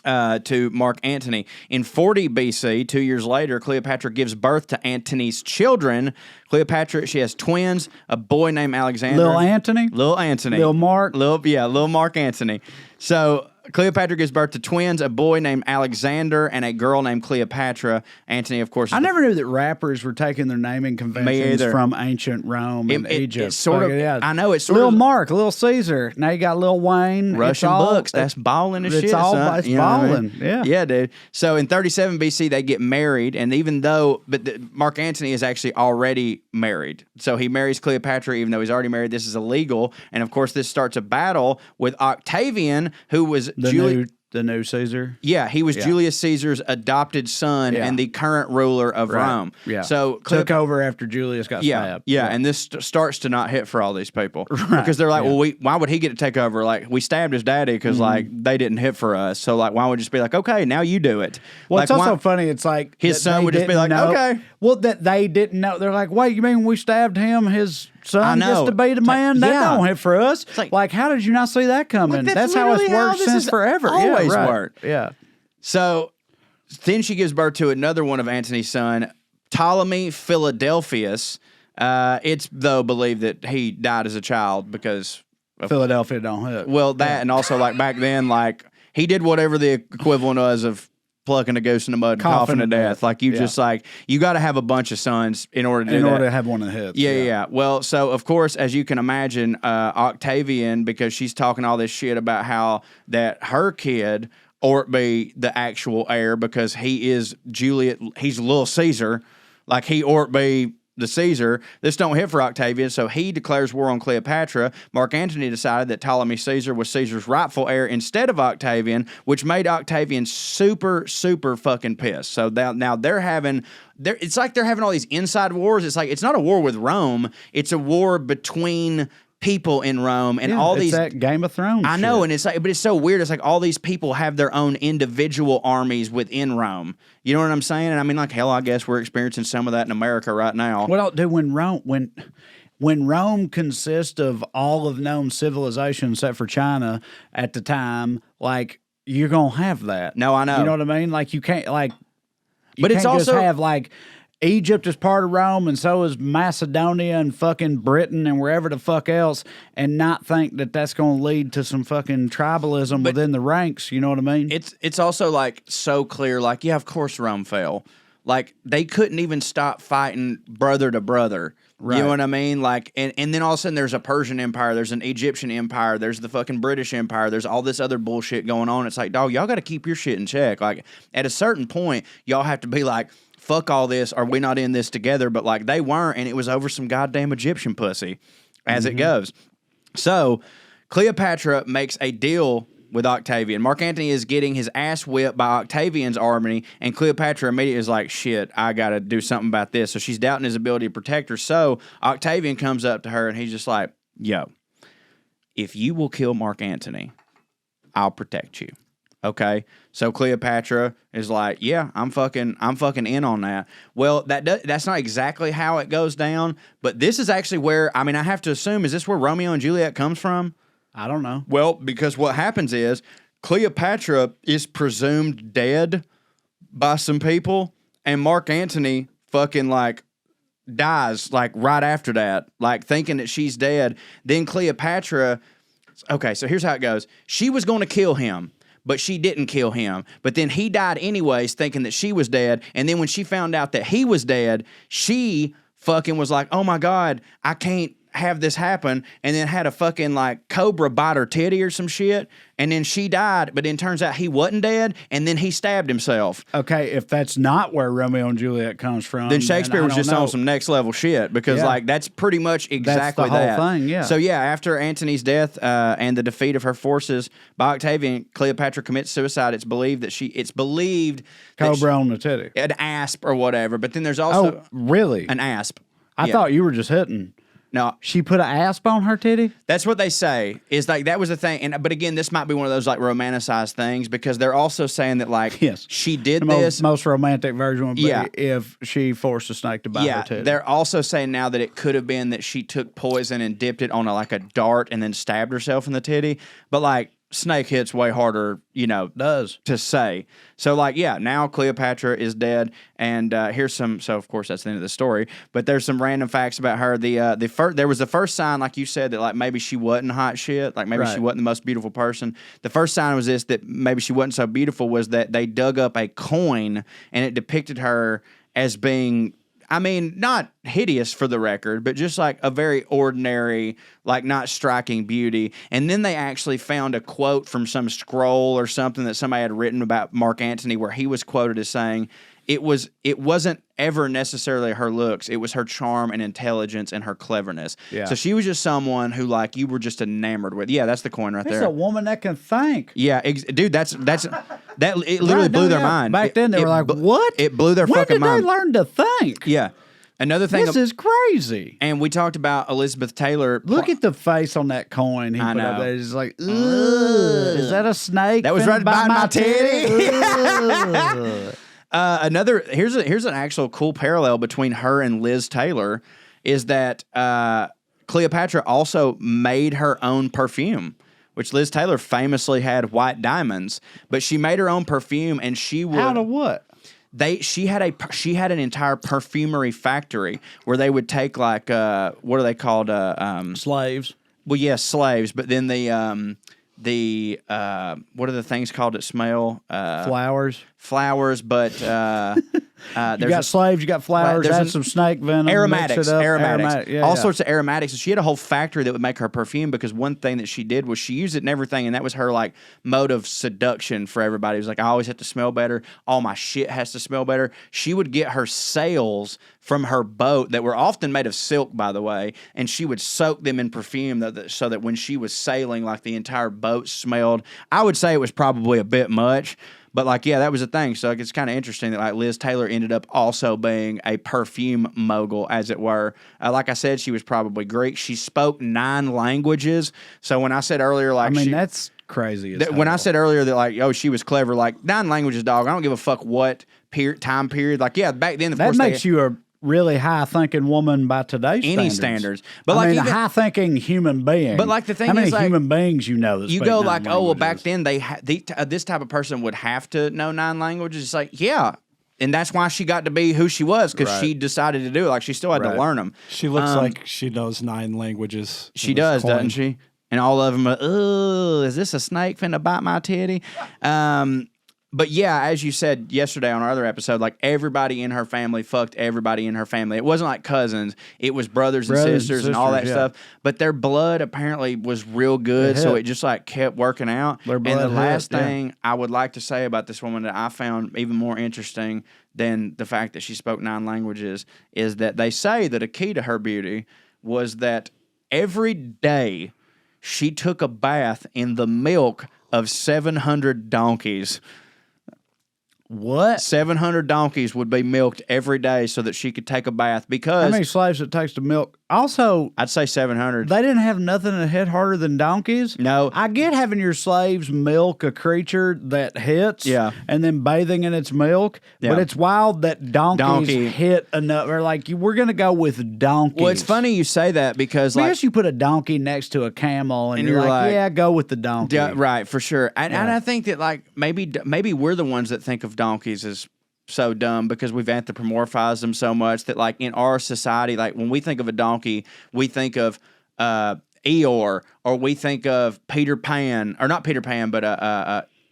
to Mark Antony. In 40 BC, 2 years later, Cleopatra gives birth to Antony's children. Cleopatra, she has twins, a boy named Alexander. Little Anthony. Little Antony. Little Mark. Little Mark Antony. So Cleopatra gives birth to twins, a boy named Alexander and a girl named Cleopatra. Antony, of course, is I the never knew that rappers were taking their naming conventions either. from ancient Rome and Egypt. It's sort of, Fucking, yeah. I know it's sort Lil of Mark, Lil Caesar. Now you got Lil Wayne. It's Russian all- books. That's balling as it's shit. all- son. it's You know what I mean? balling, yeah. Yeah, dude. So in 37 BC, they get married, and even though, Mark Antony is actually already married. So he marries Cleopatra, even though he's already married. This is illegal. And of course, this starts a battle with Octavian, who was the new Caesar. Yeah, he was Julius Caesar's adopted son Yeah. and the current ruler of Rome. Yeah. So Took over after Julius got stabbed. Yeah, and this starts to not hit for all these people because they're like, well, why would he get to take over? Like, we stabbed his daddy because like they didn't hit for us. So like, why would we just be like, okay, now you do it? Well, like, it's also why- funny. It's like His that son they would just be didn't like, know- okay. Well, that they didn't know. They're like, wait, you mean we stabbed him? His son I gets know. to be the man? That yeah. don't hit for us. like- how did you not see that coming? Like, that's how it's literally worked this since has forever. always yeah, right. worked. Yeah. So then she gives birth to another one of Antony's son, Ptolemy Philadelphus. It's though believed that he died as a child because Philadelphia don't hit. well that and also like back then like he did whatever the equivalent was of plucking a goose in the mud and coughing to death. Like you just like you got to have a bunch of sons in order to do in that. order to have one of the hits. Yeah. Well, so of course, as you can imagine, Octavian, because she's talking all this shit about how that her kid ought be the actual heir because he is he's little Caesar, like he ought be the Caesar. This don't hit for Octavian, so he declares war on Cleopatra. Mark Antony decided that Ptolemy Caesar was Caesar's rightful heir instead of Octavian, which made Octavian super, super fucking pissed. So now they're having... it's like they're having all these inside wars. It's like, it's not a war with Rome. It's a war between people in Rome and all these... that Game of Thrones I know, shit. and it's like, but it's so weird. It's like all these people have their own individual armies within Rome. You know what I'm saying? And I mean, like, hell, I guess we're experiencing some of that in America right now. Well, dude, when Rome consists of all of known civilization except for China at the time, like, you're gonna have that. No, I know. You know what I mean? Like, you can't, like, But it's just also- have, like, Egypt is part of Rome, and so is Macedonia and fucking Britain and wherever the fuck else, and not think that that's going to lead to some fucking tribalism within the ranks. You know what I mean? It's also like so clear. Like, yeah, of course Rome fell. Like, they couldn't even stop fighting brother to brother. Right. You know what I mean? Like, and then all of a sudden there's a Persian Empire, there's an Egyptian Empire, there's the fucking British Empire, there's all this other bullshit going on. It's like, dog, y'all got to keep your shit in check. Like, at a certain point, y'all have to be like, fuck all this, are we not in this together? But like, they weren't, and it was over some goddamn Egyptian pussy, as it goes. So Cleopatra makes a deal with Octavian. Mark Antony is getting his ass whipped by Octavian's army, and Cleopatra immediately is like, shit, I got to do something about this. So she's doubting his ability to protect her. So Octavian comes up to her, and he's just like, yo, if you will kill Mark Antony, I'll protect you. Okay, so Cleopatra is like, yeah, I'm fucking in on that. Well, that's not exactly how it goes down, but this is actually where, I mean, I have to assume, is this where Romeo and Juliet comes from? I don't know. Well, because what happens is Cleopatra is presumed dead by some people, and Mark Antony fucking like dies like right after that, like thinking that she's dead. Then Cleopatra, okay, so here's how it goes. She was going to kill him, but she didn't kill him. But then he died anyways, thinking that she was dead. And then when she found out that he was dead, she fucking was like, oh my God, I can't have this happen, and then had a fucking like cobra bite her titty or some shit, and then she died, but then turns out he wasn't dead, and then he stabbed himself. Okay, if that's not where Romeo and Juliet comes from, Then Shakespeare was just on some next level shit, because like that's pretty much exactly that's the whole thing, yeah. So yeah, after Antony's death and the defeat of her forces by Octavian, Cleopatra commits suicide. It's believed that cobra on the titty, an asp or whatever. But then there's also really an asp. I thought you were just hitting. No, she put an asp on her titty? That's what they say. Is like that was the thing. But again, this might be one of those like romanticized things, because they're also saying that like she did this. Most romantic version would be if she forced a snake to bite her titty. They're also saying now that it could have been that she took poison and dipped it on like a dart and then stabbed herself in the titty. But like, snake hits way harder, does to say. So like, yeah, now Cleopatra is dead, and here's some. So of course that's the end of the story. But there's some random facts about her. There was the first sign, like you said, that like maybe she wasn't hot shit, like maybe she wasn't the most beautiful person. The first sign was this, that maybe she wasn't so beautiful, was that they dug up a coin and it depicted her as being, I mean, not hideous for the record, but just like a very ordinary, like not striking beauty. And then they actually found a quote from some scroll or something that somebody had written about Mark Antony, where he was quoted as saying, it wasn't ever necessarily her looks, it was her charm and intelligence and her cleverness. Yeah. So she was just someone who like you were just enamored with. Yeah, that's the coin right there. It's a woman that can think. Yeah, dude, that it literally blew their mind. Back then they were like, what? It blew their fucking mind. When did they learn to think? Yeah. Another thing, this is crazy. And we talked about Elizabeth Taylor. Look at the face on that coin he put up there. It's like, ugh, is that a snake? That was right by my titty. Here's an actual cool parallel between her and Liz Taylor, is that Cleopatra also made her own perfume, which Liz Taylor famously had white diamonds, but she made her own perfume, and she would out of what? She had an entire perfumery factory where they would take like what are they called, slaves. Well, yes, slaves, but then what are the things called that smell? Flowers, but You got slaves, you got flowers, add some snake venom, aromatics, mix it up, aromatics, yeah, all sorts of aromatics. And she had a whole factory that would make her perfume because one thing that she did was she used it in everything, and that was her like mode of seduction for everybody. It was like, I always have to smell better. All my shit has to smell better. She would get her sails from her boat that were often made of silk, by the way, and she would soak them in perfume so that when she was sailing, like the entire boat smelled. I would say it was probably a bit much. But, like, yeah, that was a thing. So it's kind of interesting that, like, Liz Taylor ended up also being a perfume mogul, as it were. Like I said, she was probably Greek. She spoke 9 languages. So when I said earlier, like, that's crazy. When I said earlier that, like, oh, she was clever, like, 9 languages, dog. I don't give a fuck what time period. Like, yeah, back then, of course, that makes you a really high-thinking woman by today's standards. But a high-thinking human being. But like the thing how many is, like, human beings you know? That you speak go 9 like, oh well, languages? back then this type of person would have to know 9 languages. It's like, yeah. And that's why she got to be who she was, because she decided to do it. Like, she still had to learn them. She looks like she knows 9 languages. She does, doesn't she? And all of them are, oh, is this a snake finna bite my titty? But yeah, as you said yesterday on our other episode, like everybody in her family fucked everybody in her family. It wasn't like cousins. It was brothers and sisters and all that stuff. But their blood apparently was real good, so it just like kept working out. And the last thing I would like to say about this woman that I found even more interesting than the fact that she spoke 9 languages is that they say that a key to her beauty was that every day she took a bath in the milk of 700 donkeys. What? 700 donkeys would be milked every day so that she could take a bath because... How many slaves it takes to milk? Also... I'd say 700. They didn't have nothing that hit harder than donkeys? No. I get having your slaves milk a creature that hits and then bathing in its milk, but it's wild that donkeys hit enough. Or like, we're going to go with donkeys. Well, it's funny you say that because... I guess you put a donkey next to a camel and you're like, yeah, go with the donkey. Yeah, right, for sure. And I think that like maybe we're the ones that think of donkeys as so dumb because we've anthropomorphized them so much that like in our society, like when we think of a donkey, we think of Eeyore or we think of Peter Pan, or not Peter Pan, but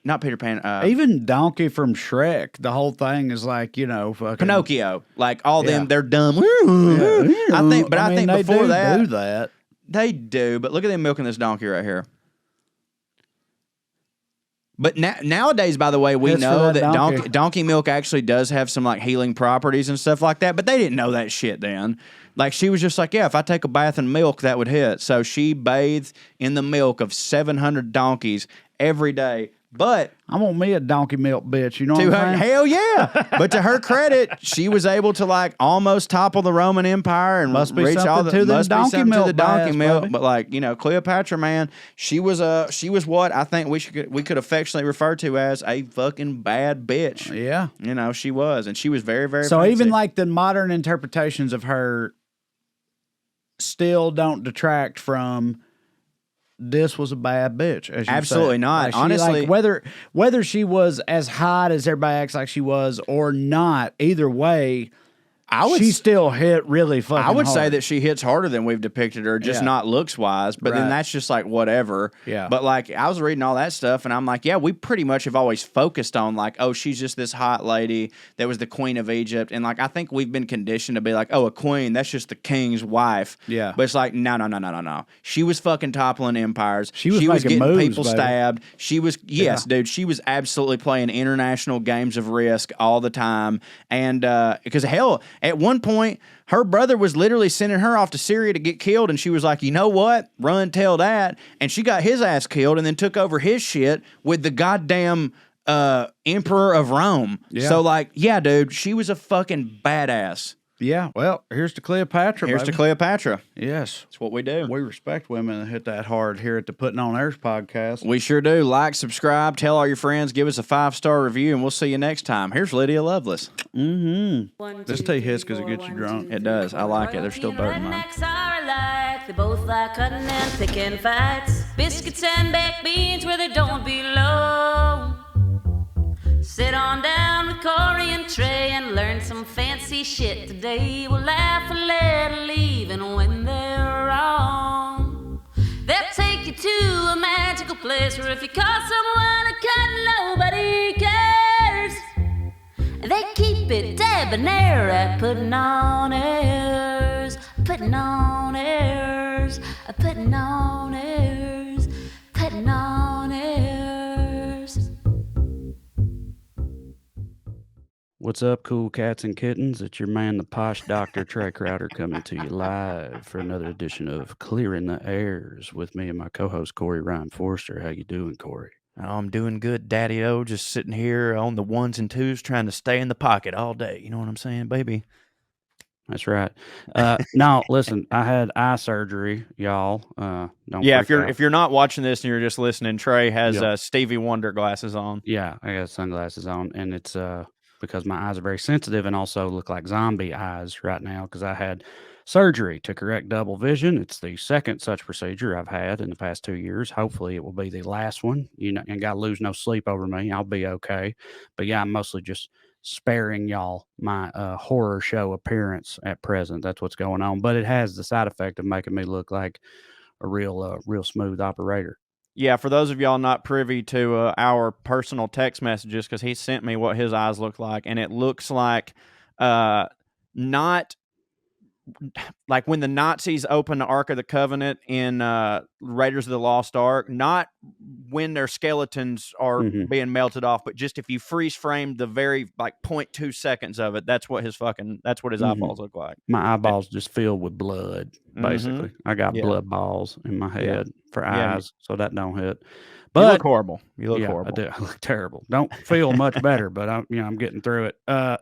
not Peter Pan. Even Donkey from Shrek, the whole thing is like, you know, fucking Pinocchio. Like all them, they're dumb. I think before they do that. They do, but look at them milking this donkey right here. But nowadays, by the way, we know that donkey milk actually does have some like healing properties and stuff like that, but they didn't know that shit then. Like she was just like, yeah, if I take a bath in milk, that would hit. So she bathed in the milk of 700 donkeys every day. But I want me a donkey milk bitch, you know what I'm saying? Hell yeah. But to her credit, she was able to like almost topple the Roman Empire and reach all the donkey milk. But like, you know, Cleopatra, man, she was what I think we could affectionately refer to as a fucking bad bitch. Yeah. You know, she was. And she was very, very So fancy. even like the modern interpretations of her still don't detract from this was a bad bitch, as you absolutely said. not. Like honestly, whether she was as hot as everybody acts like she was or not, either way, she still hit really fucking I would hard. say that she hits harder than we've depicted her, just not looks wise. But then that's just like whatever. Yeah. But like I was reading all that stuff, and I'm like, yeah, we pretty much have always focused on like, oh, she's just this hot lady that was the queen of Egypt, and like I think we've been conditioned to be like, oh, a queen, that's just the king's wife. Yeah. But it's like, no. She was fucking toppling empires. She was getting moves, people baby. stabbed. She was dude. She was absolutely playing international games of Risk all the time, and because hell. At one point, her brother was literally sending her off to Syria to get killed, and she was like, you know what? Run, tell that. And she got his ass killed and then took over his shit with the goddamn emperor of Rome. Yeah. So, like, yeah, dude, she was a fucking badass. Yeah, well, here's to Cleopatra, Here's baby. to Cleopatra. Yes. That's what we do. We respect women that hit that hard here at the Puttin On Airs podcast. We sure do. Like, subscribe, tell all your friends, give us a 5-star review, and we'll see you next time. Here's Lydia Lovelace. This tea hits because it gets you drunk. It does. I like it. There's still both in mine. They both like cutting and picking fights. Biscuits and baked beans where they don't belong. Sit on down with Corey and Trae and learn some fancy shit today. We'll laugh a little even when they're wrong. They'll take you to a magical place where if you call someone a cunt, nobody cares. They keep it down. debonair at putting on airs, putting on airs, putting on airs, putting on airs. What's up, cool cats and kittens? It's your man, the posh Dr. Trae Crowder, coming to you live for another edition of Clearing the Airs with me and my co-host, Corey Ryan Forrester. How you doing, Corey? Oh, I'm doing good, Daddy-O. Just sitting here on the ones and twos trying to stay in the pocket all day. You know what I'm saying, baby? That's right. Now, listen, I had eye surgery, y'all. Don't Yeah, freak out. if you're not watching this and you're just listening, Trey has Yep. Stevie Wonder glasses on. Yeah, I got sunglasses on, and it's because my eyes are very sensitive and also look like zombie eyes right now because I had surgery to correct double vision. It's the second such procedure I've had in the past 2 years. Hopefully, it will be the last one. You know, and got to lose no sleep over me. I'll be okay. But yeah, I'm mostly just sparing y'all my horror show appearance at present. That's what's going on. But it has the side effect of making me look like a real smooth operator. Yeah, for those of y'all not privy to our personal text messages, because he sent me what his eyes look like, and it looks like not like when the Nazis opened the Ark of the Covenant in Raiders of the Lost Ark, not when their skeletons are being melted off, but just if you freeze framed the very like 0.2 seconds of it, that's what his eyeballs look like. My eyeballs just filled with blood, basically. I got blood balls in my head for eyes, so that don't hit. But you look horrible. You look horrible. I do. I look terrible. Don't feel much better, but I'm getting through it. But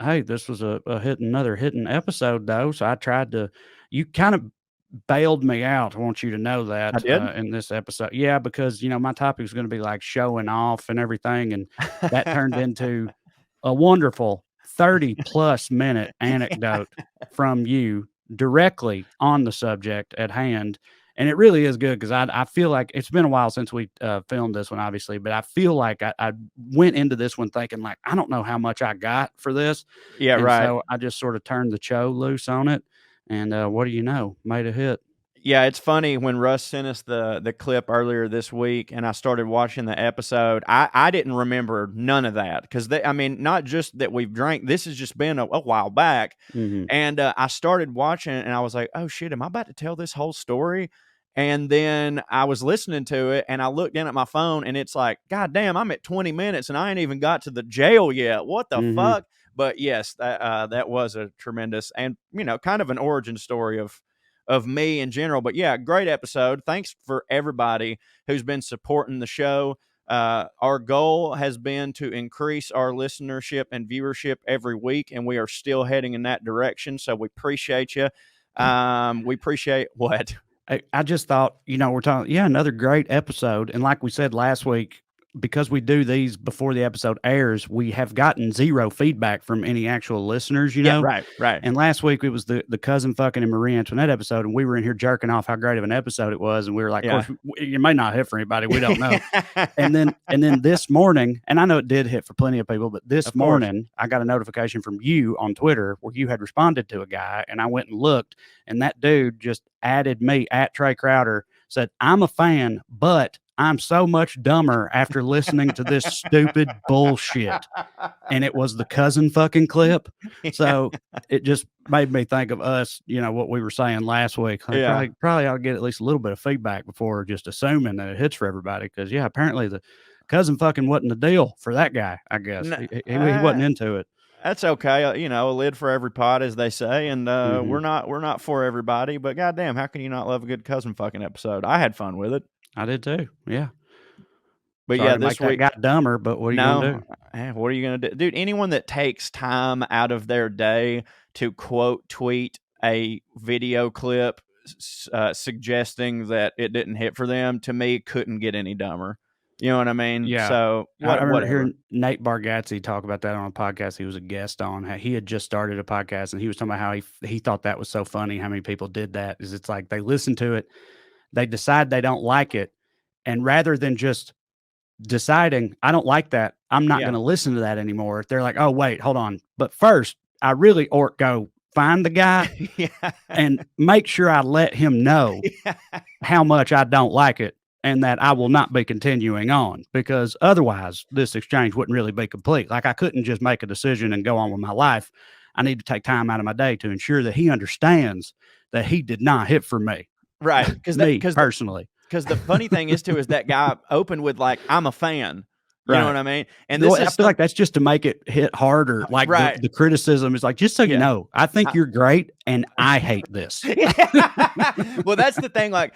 hey, this was another hitting episode though. So I tried to. You kind of bailed me out. I want you to know that I did? In this episode. Yeah, because my topic was going to be like showing off and everything, and that turned into a wonderful 30+ minute anecdote from you directly on the subject at hand. And it really is good because I feel like it's been a while since we filmed this one, obviously, but I feel like I went into this one thinking like, I don't know how much I got for this. Yeah, and right. So I just sort of turned the cho loose on it. And what do you know? Made a hit. Yeah, it's funny when Russ sent us the clip earlier this week and I started watching the episode, I didn't remember none of that because, not just that we've drank, this has just been a while back. And I started watching and I was like, oh shit, am I about to tell this whole story? And then I was listening to it and I looked in at my phone and it's like, God damn, I'm at 20 minutes and I ain't even got to the jail yet. What the fuck? But yes, that was a tremendous and, kind of an origin story of me in general. But yeah, great episode. Thanks for everybody who's been supporting the show. Our goal has been to increase our listenership and viewership every week, and we are still heading in that direction. So we appreciate you. We appreciate what? I just thought, we're talking, another great episode. And like we said last week, because we do these before the episode airs, we have gotten zero feedback from any actual listeners, Yeah, right. And last week it was the cousin fucking and Marie Antoinette episode, and we were in here jerking off how great of an episode it was, and we were like, of course, you may not hit for anybody, we don't know. and then this morning, and I know it did hit for plenty of people, but this morning I got a notification from you on Twitter where you had responded to a guy, and I went and looked, and that dude just added me at Trae Crowder, said, I'm a fan, but I'm so much dumber after listening to this stupid bullshit. And it was the cousin fucking clip. So it just made me think of us, what we were saying last week. Like, probably ought to get at least a little bit of feedback before just assuming that it hits for everybody. Because, apparently the cousin fucking wasn't the deal for that guy, I guess. He wasn't into it. That's okay. A lid for every pot, as they say. And we're not for everybody. But goddamn, how can you not love a good cousin fucking episode? I had fun with it. I did too. Yeah. But Sorry this week got dumber, but what are you going to do? What are you going to do? Dude, anyone that takes time out of their day to quote tweet a video clip suggesting that it didn't hit for them, to me, couldn't get any dumber. You know what I mean? Yeah. So I remember hearing Nate Bargatze talk about that on a podcast he was a guest on. How he had just started a podcast, and he was talking about how he thought that was so funny, how many people did that. Is it's like they listen to it, they decide they don't like it, and rather than just deciding, I don't like that, I'm not going to listen to that anymore, they're like, oh, wait, hold on. But first, I really ought go find the guy and make sure I let him know how much I don't like it. and that I will not be continuing on, because otherwise this exchange wouldn't really be complete. Like, I couldn't just make a decision and go on with my life. I need to take time out of my day to ensure that he understands that he did not hit for me. Right. Me personally. Because the funny thing is too, is that guy opened with like, I'm a fan. You know what I mean? And this I feel like that's just to make it hit harder. Like the criticism is like, just so you know, I think you're great and I hate this. Well, that's the thing. Like,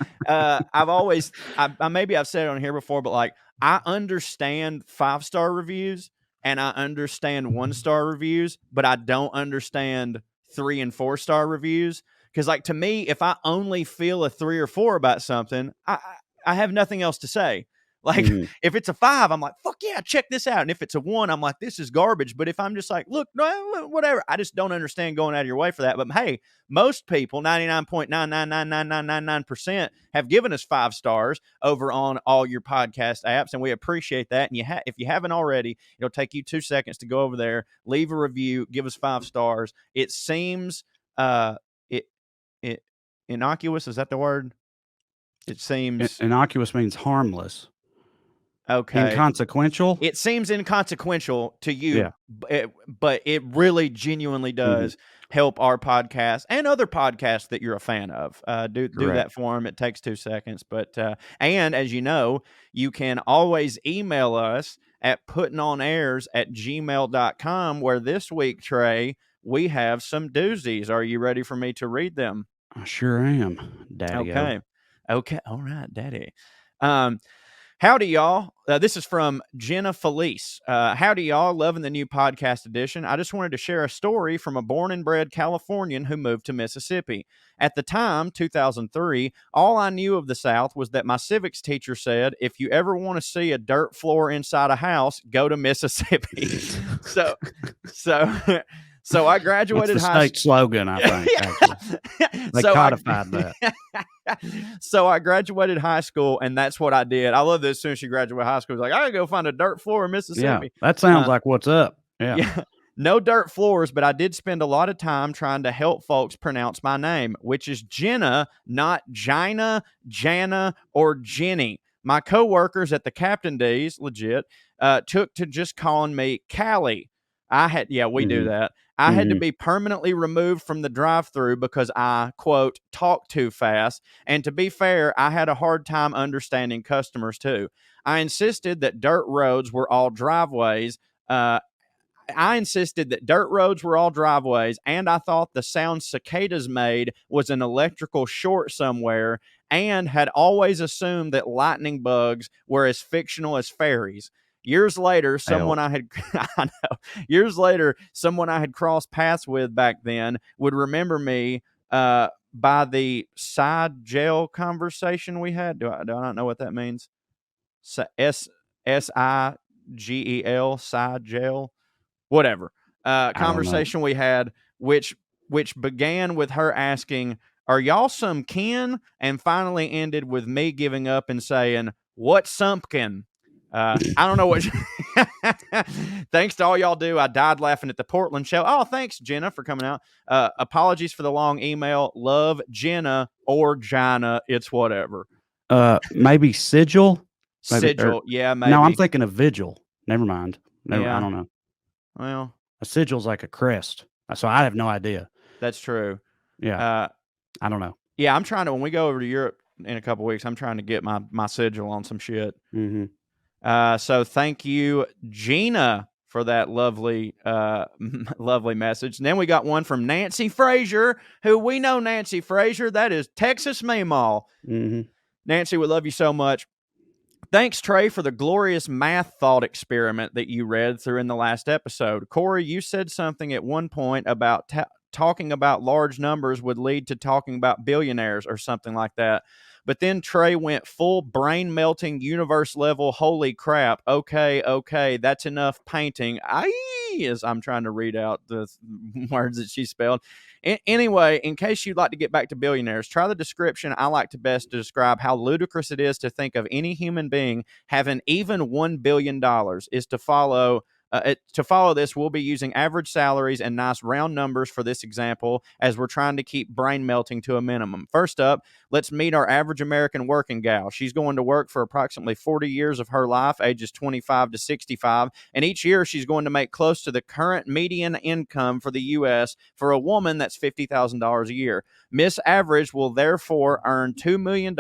maybe I've said it on here before, but like, I understand 5-star reviews and I understand 1-star reviews, but I don't understand 3 and 4-star reviews. Because like, to me, if I only feel a 3 or 4 about something, I have nothing else to say. Like, if it's a 5, I'm like, fuck yeah, check this out. And if it's a 1, I'm like, this is garbage. But if I'm just like, look, no, whatever, I just don't understand going out of your way for that. But hey, most people, 99.9999999% have given us 5 stars over on all your podcast apps. And we appreciate that. And if you haven't already, it'll take you 2 seconds to go over there, leave a review, give us 5 stars. It seems, innocuous, is that the word? It seems innocuous means harmless. Okay. Inconsequential? It seems inconsequential to you, but it really genuinely does help our podcast and other podcasts that you're a fan of. Do that for them. It takes 2 seconds. But and as you know, you can always email us at puttingonairs@gmail.com, where this week, Trae, we have some doozies. Are you ready for me to read them? I sure am, Daddy. Okay. All right, Daddy. Howdy, y'all. This is from Jenna Felice. Howdy, y'all. Loving the new podcast edition. I just wanted to share a story from a born and bred Californian who moved to Mississippi. At the time, 2003, all I knew of the South was that my civics teacher said, if you ever want to see a dirt floor inside a house, go to Mississippi. So I graduated That's the state slogan, I think. They codified that. So I graduated high school, and that's what I did. I love that as soon as she graduated high school, I was like, I gotta go find a dirt floor in Mississippi. Yeah, that sounds like what's up. Yeah. No dirt floors, but I did spend a lot of time trying to help folks pronounce my name, which is Jenna, not Gina, Jana, or Jenny. My coworkers at the Captain D's, legit, took to just calling me Callie. We do that. I had to be permanently removed from the drive-thru because I, quote, talk too fast. And to be fair, I had a hard time understanding customers too. I insisted that dirt roads were all driveways. And I thought the sound cicadas made was an electrical short somewhere, and had always assumed that lightning bugs were as fictional as fairies. Years later, someone I had crossed paths with back then would remember me by the side gel conversation we had. Do I not know what that means? SIGEL, side gel, whatever. Conversation we had, which began with her asking, "Are y'all some kin?" and finally ended with me giving up and saying, "What's sumpkin?" I don't know what. Thanks to all y'all do. I died laughing at the Portland show. Oh, thanks, Jenna, for coming out. Apologies for the long email. Love, Jenna or Gina. It's whatever. Maybe sigil. Sigil, maybe. No, I'm thinking of vigil. Never mind. I don't know. Well, a sigil's like a crest, so I have no idea. That's true. Yeah. I don't know. Yeah, I'm trying to. When we go over to Europe in a couple of weeks, I'm trying to get my sigil on some shit. Mm-hmm. So thank you, Gina, for that lovely message. And then we got one from Nancy Frazier, who we know Nancy Frazier. That is Texas Meemaw. Mm-hmm. Nancy, we love you so much. Thanks, Trae, for the glorious math thought experiment that you read through in the last episode. Corey, you said something at one point about talking about large numbers would lead to talking about billionaires or something like that. But then Trae went full brain-melting, universe-level, holy crap, okay, that's enough painting. As I'm trying to read out the words that she spelled. Anyway, in case you'd like to get back to billionaires, try the description I like to best to describe how ludicrous it is to think of any human being having even $1 billion is to follow To follow this, we'll be using average salaries and nice round numbers for this example, as we're trying to keep brain melting to a minimum. First up, let's meet our average American working gal. She's going to work for approximately 40 years of her life, ages 25 to 65, and each year she's going to make close to the current median income for the U.S. For a woman, that's $50,000 a year. Miss Average will therefore earn $2 million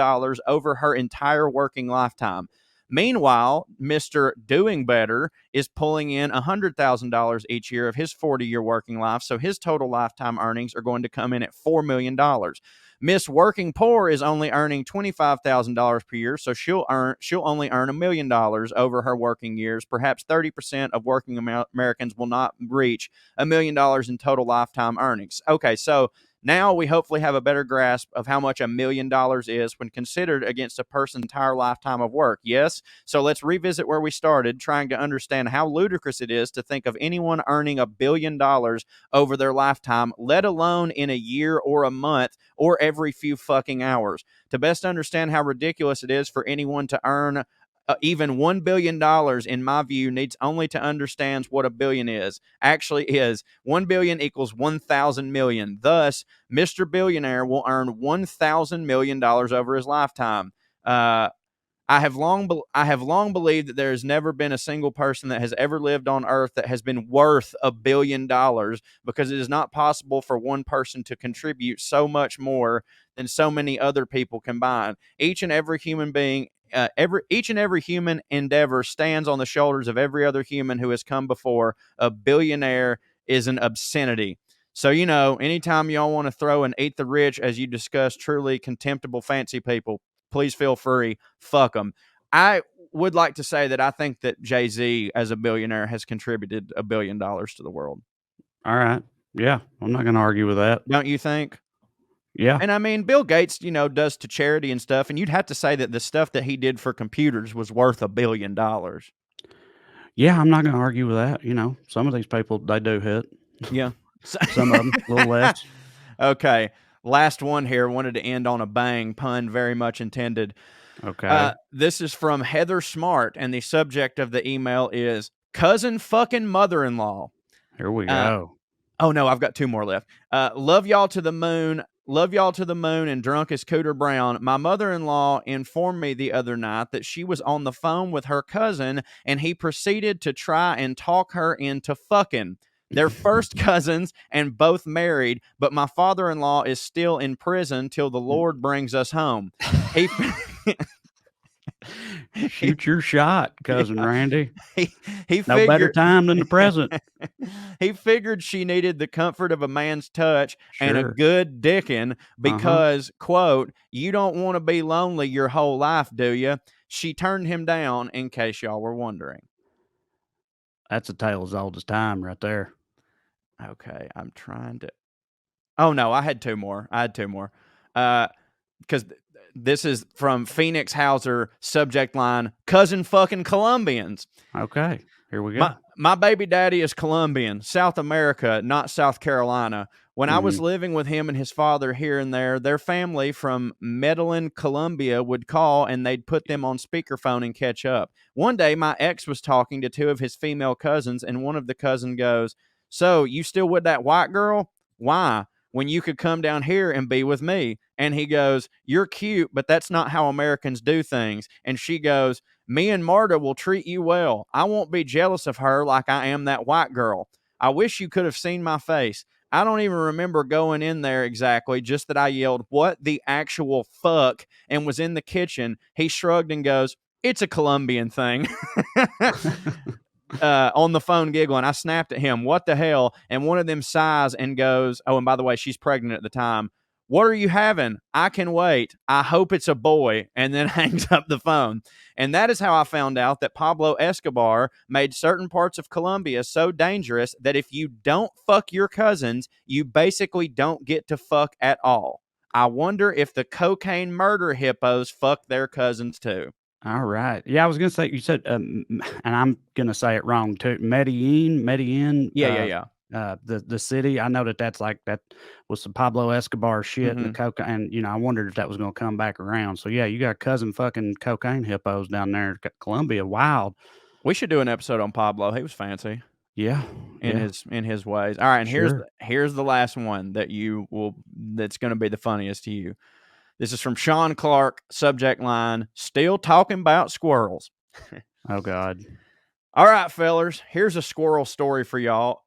over her entire working lifetime. Meanwhile, Mr. Doing Better is pulling in $100,000 each year of his 40-year working life, so his total lifetime earnings are going to come in at $4 million. Miss Working Poor is only earning $25,000 per year, so she'll only earn $1 million over her working years. Perhaps 30% of working Americans will not reach $1 million in total lifetime earnings. Okay, so now we hopefully have a better grasp of how much $1 million is when considered against a person's entire lifetime of work. Yes? So let's revisit where we started, trying to understand how ludicrous it is to think of anyone earning $1 billion over their lifetime, let alone in a year or a month or every few fucking hours. To best understand how ridiculous it is for anyone to earn even $1 billion, in my view, needs only to understand what a billion actually is. 1 billion equals 1,000 million. Thus, Mr. Billionaire will earn $1,000 million over his lifetime. I have long believed that there has never been a single person that has ever lived on Earth that has been worth $1 billion, because it is not possible for one person to contribute so much more than so many other people combined. Each and every human endeavor stands on the shoulders of every other human who has come before. A billionaire is an obscenity. So, anytime y'all want to throw and eat the rich as you discuss truly contemptible fancy people, please feel free. Fuck them. I would like to say that I think that Jay-Z, as a billionaire, has contributed $1 billion to the world. All right. Yeah, I'm not going to argue with that. Don't you think? Yeah. And I mean, Bill Gates, does to charity and stuff, and you'd have to say that the stuff that he did for computers was worth $1 billion. Yeah, I'm not going to argue with that. Some of these people, they do hit. Yeah. Some of them, a little less. Okay. Last one here. Wanted to end on a bang, pun very much intended. Okay. This is from Heather Smart, and the subject of the email is cousin fucking mother-in-law. Here we go. Oh, no, I've got two more left. Love y'all to the moon. Love y'all to the moon and drunk as Cooter Brown. My mother-in-law informed me the other night that she was on the phone with her cousin, and he proceeded to try and talk her into fucking. They're first cousins and both married, but my father-in-law is still in prison till the Lord brings us home. Shoot your shot, cousin Randy. He no better time than the present. He figured she needed the comfort of a man's touch and a Sure. good dicking because, quote, you don't want to be lonely your whole life, do you? She turned him down, in case y'all were wondering. That's a tale as old as time right there. Okay, I'm trying to... Oh, no, I had two more. Because this is from Phoenix Hauser, subject line, cousin fucking Colombians. Okay, here we go. My baby daddy is Colombian, South America, not South Carolina. When I was living with him and his father here and there, their family from Medellin, Colombia would call and they'd put them on speakerphone and catch up. One day, my ex was talking to two of his female cousins, and one of the cousins goes, so you still with that white girl? Why? When you could come down here and be with me. And he goes, you're cute, but that's not how Americans do things. And she goes, me and Marta will treat you well. I won't be jealous of her like I am that white girl. I wish you could have seen my face. I don't even remember going in there exactly, just that I yelled, what the actual fuck, and was in the kitchen. He shrugged and goes, it's a Colombian thing. On the phone giggling. I snapped at him, what the hell? And one of them sighs and goes, oh, and by the way, she's pregnant at the time. What are you having? I can wait. I hope it's a boy. And then hangs up the phone. And that is how I found out that Pablo Escobar made certain parts of Colombia so dangerous that if you don't fuck your cousins, you basically don't get to fuck at all. I wonder if the cocaine murder hippos fuck their cousins too. All right. Yeah, I was going to say, you said, and I'm going to say it wrong too. Medellin. Yeah. The city. I know that was some Pablo Escobar shit and the cocaine. And, I wondered if that was going to come back around. So, yeah, you got cousin fucking cocaine hippos down there in Colombia. Wild. We should do an episode on Pablo. He was fancy Yeah. in his ways. All right, and Sure. here's the last one that's going to be the funniest to you. This is from Sean Clark. Subject line: Still talking about squirrels. Oh God. All right, fellers. Here's a squirrel story for y'all.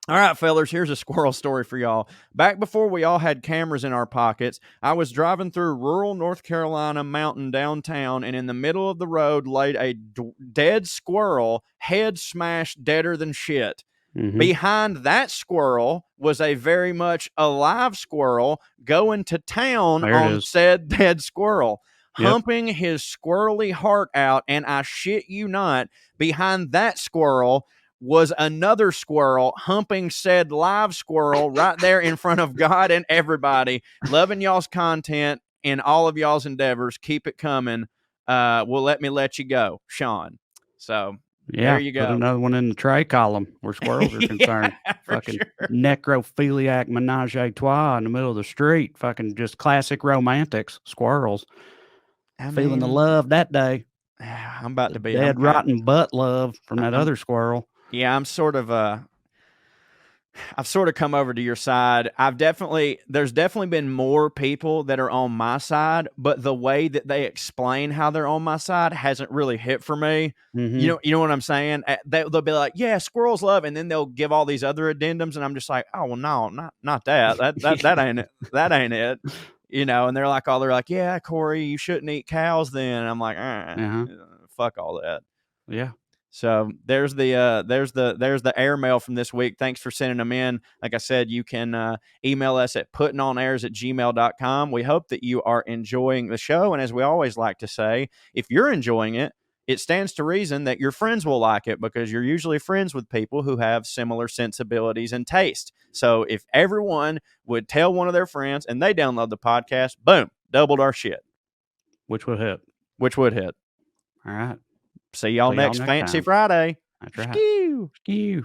All right, fellers, here's a squirrel story for y'all. Back before we all had cameras in our pockets, I was driving through rural North Carolina mountain downtown, and in the middle of the road laid a dead squirrel, head smashed deader than shit. Mhm. Behind that squirrel was a very much alive squirrel going to town There it on is. said dead squirrel, Yep. humping his squirrely heart out, and I shit you not, behind that squirrel was another squirrel humping said live squirrel right there in front of God and everybody. Loving y'all's content and all of y'all's endeavors. Keep it coming. Let me let you go, Sean. So Yeah. there you go. Put another one in the Trae column where squirrels are concerned. Yeah, for Fucking sure. necrophiliac menage a trois in the middle of the street. Fucking just classic romantics. Squirrels. Feeling the love that day. I'm about to be Dead rotten butt love from that other squirrel. Yeah, I'm sort of I've sort of come over to your side. There's definitely been more people that are on my side, but the way that they explain how they're on my side hasn't really hit for me. Mhm. You know what I'm saying? They'll be like, yeah, squirrels love, and then they'll give all these other addendums, and I'm just like, oh well, no, not that. That ain't it. That ain't it. You know, and they're like, yeah, Corey, you shouldn't eat cows then. And I'm like, fuck all that. Yeah. So there's the airmail from this week. Thanks for sending them in. Like I said, you can email us at puttinonairs@gmail.com. We hope that you are enjoying the show. And as we always like to say, if you're enjoying it, it stands to reason that your friends will like it because you're usually friends with people who have similar sensibilities and taste. So if everyone would tell one of their friends and they download the podcast, boom, doubled our shit. Which would hit. All All right. right. See y'all next Fancy time. Friday. That's right. Skew. Skew.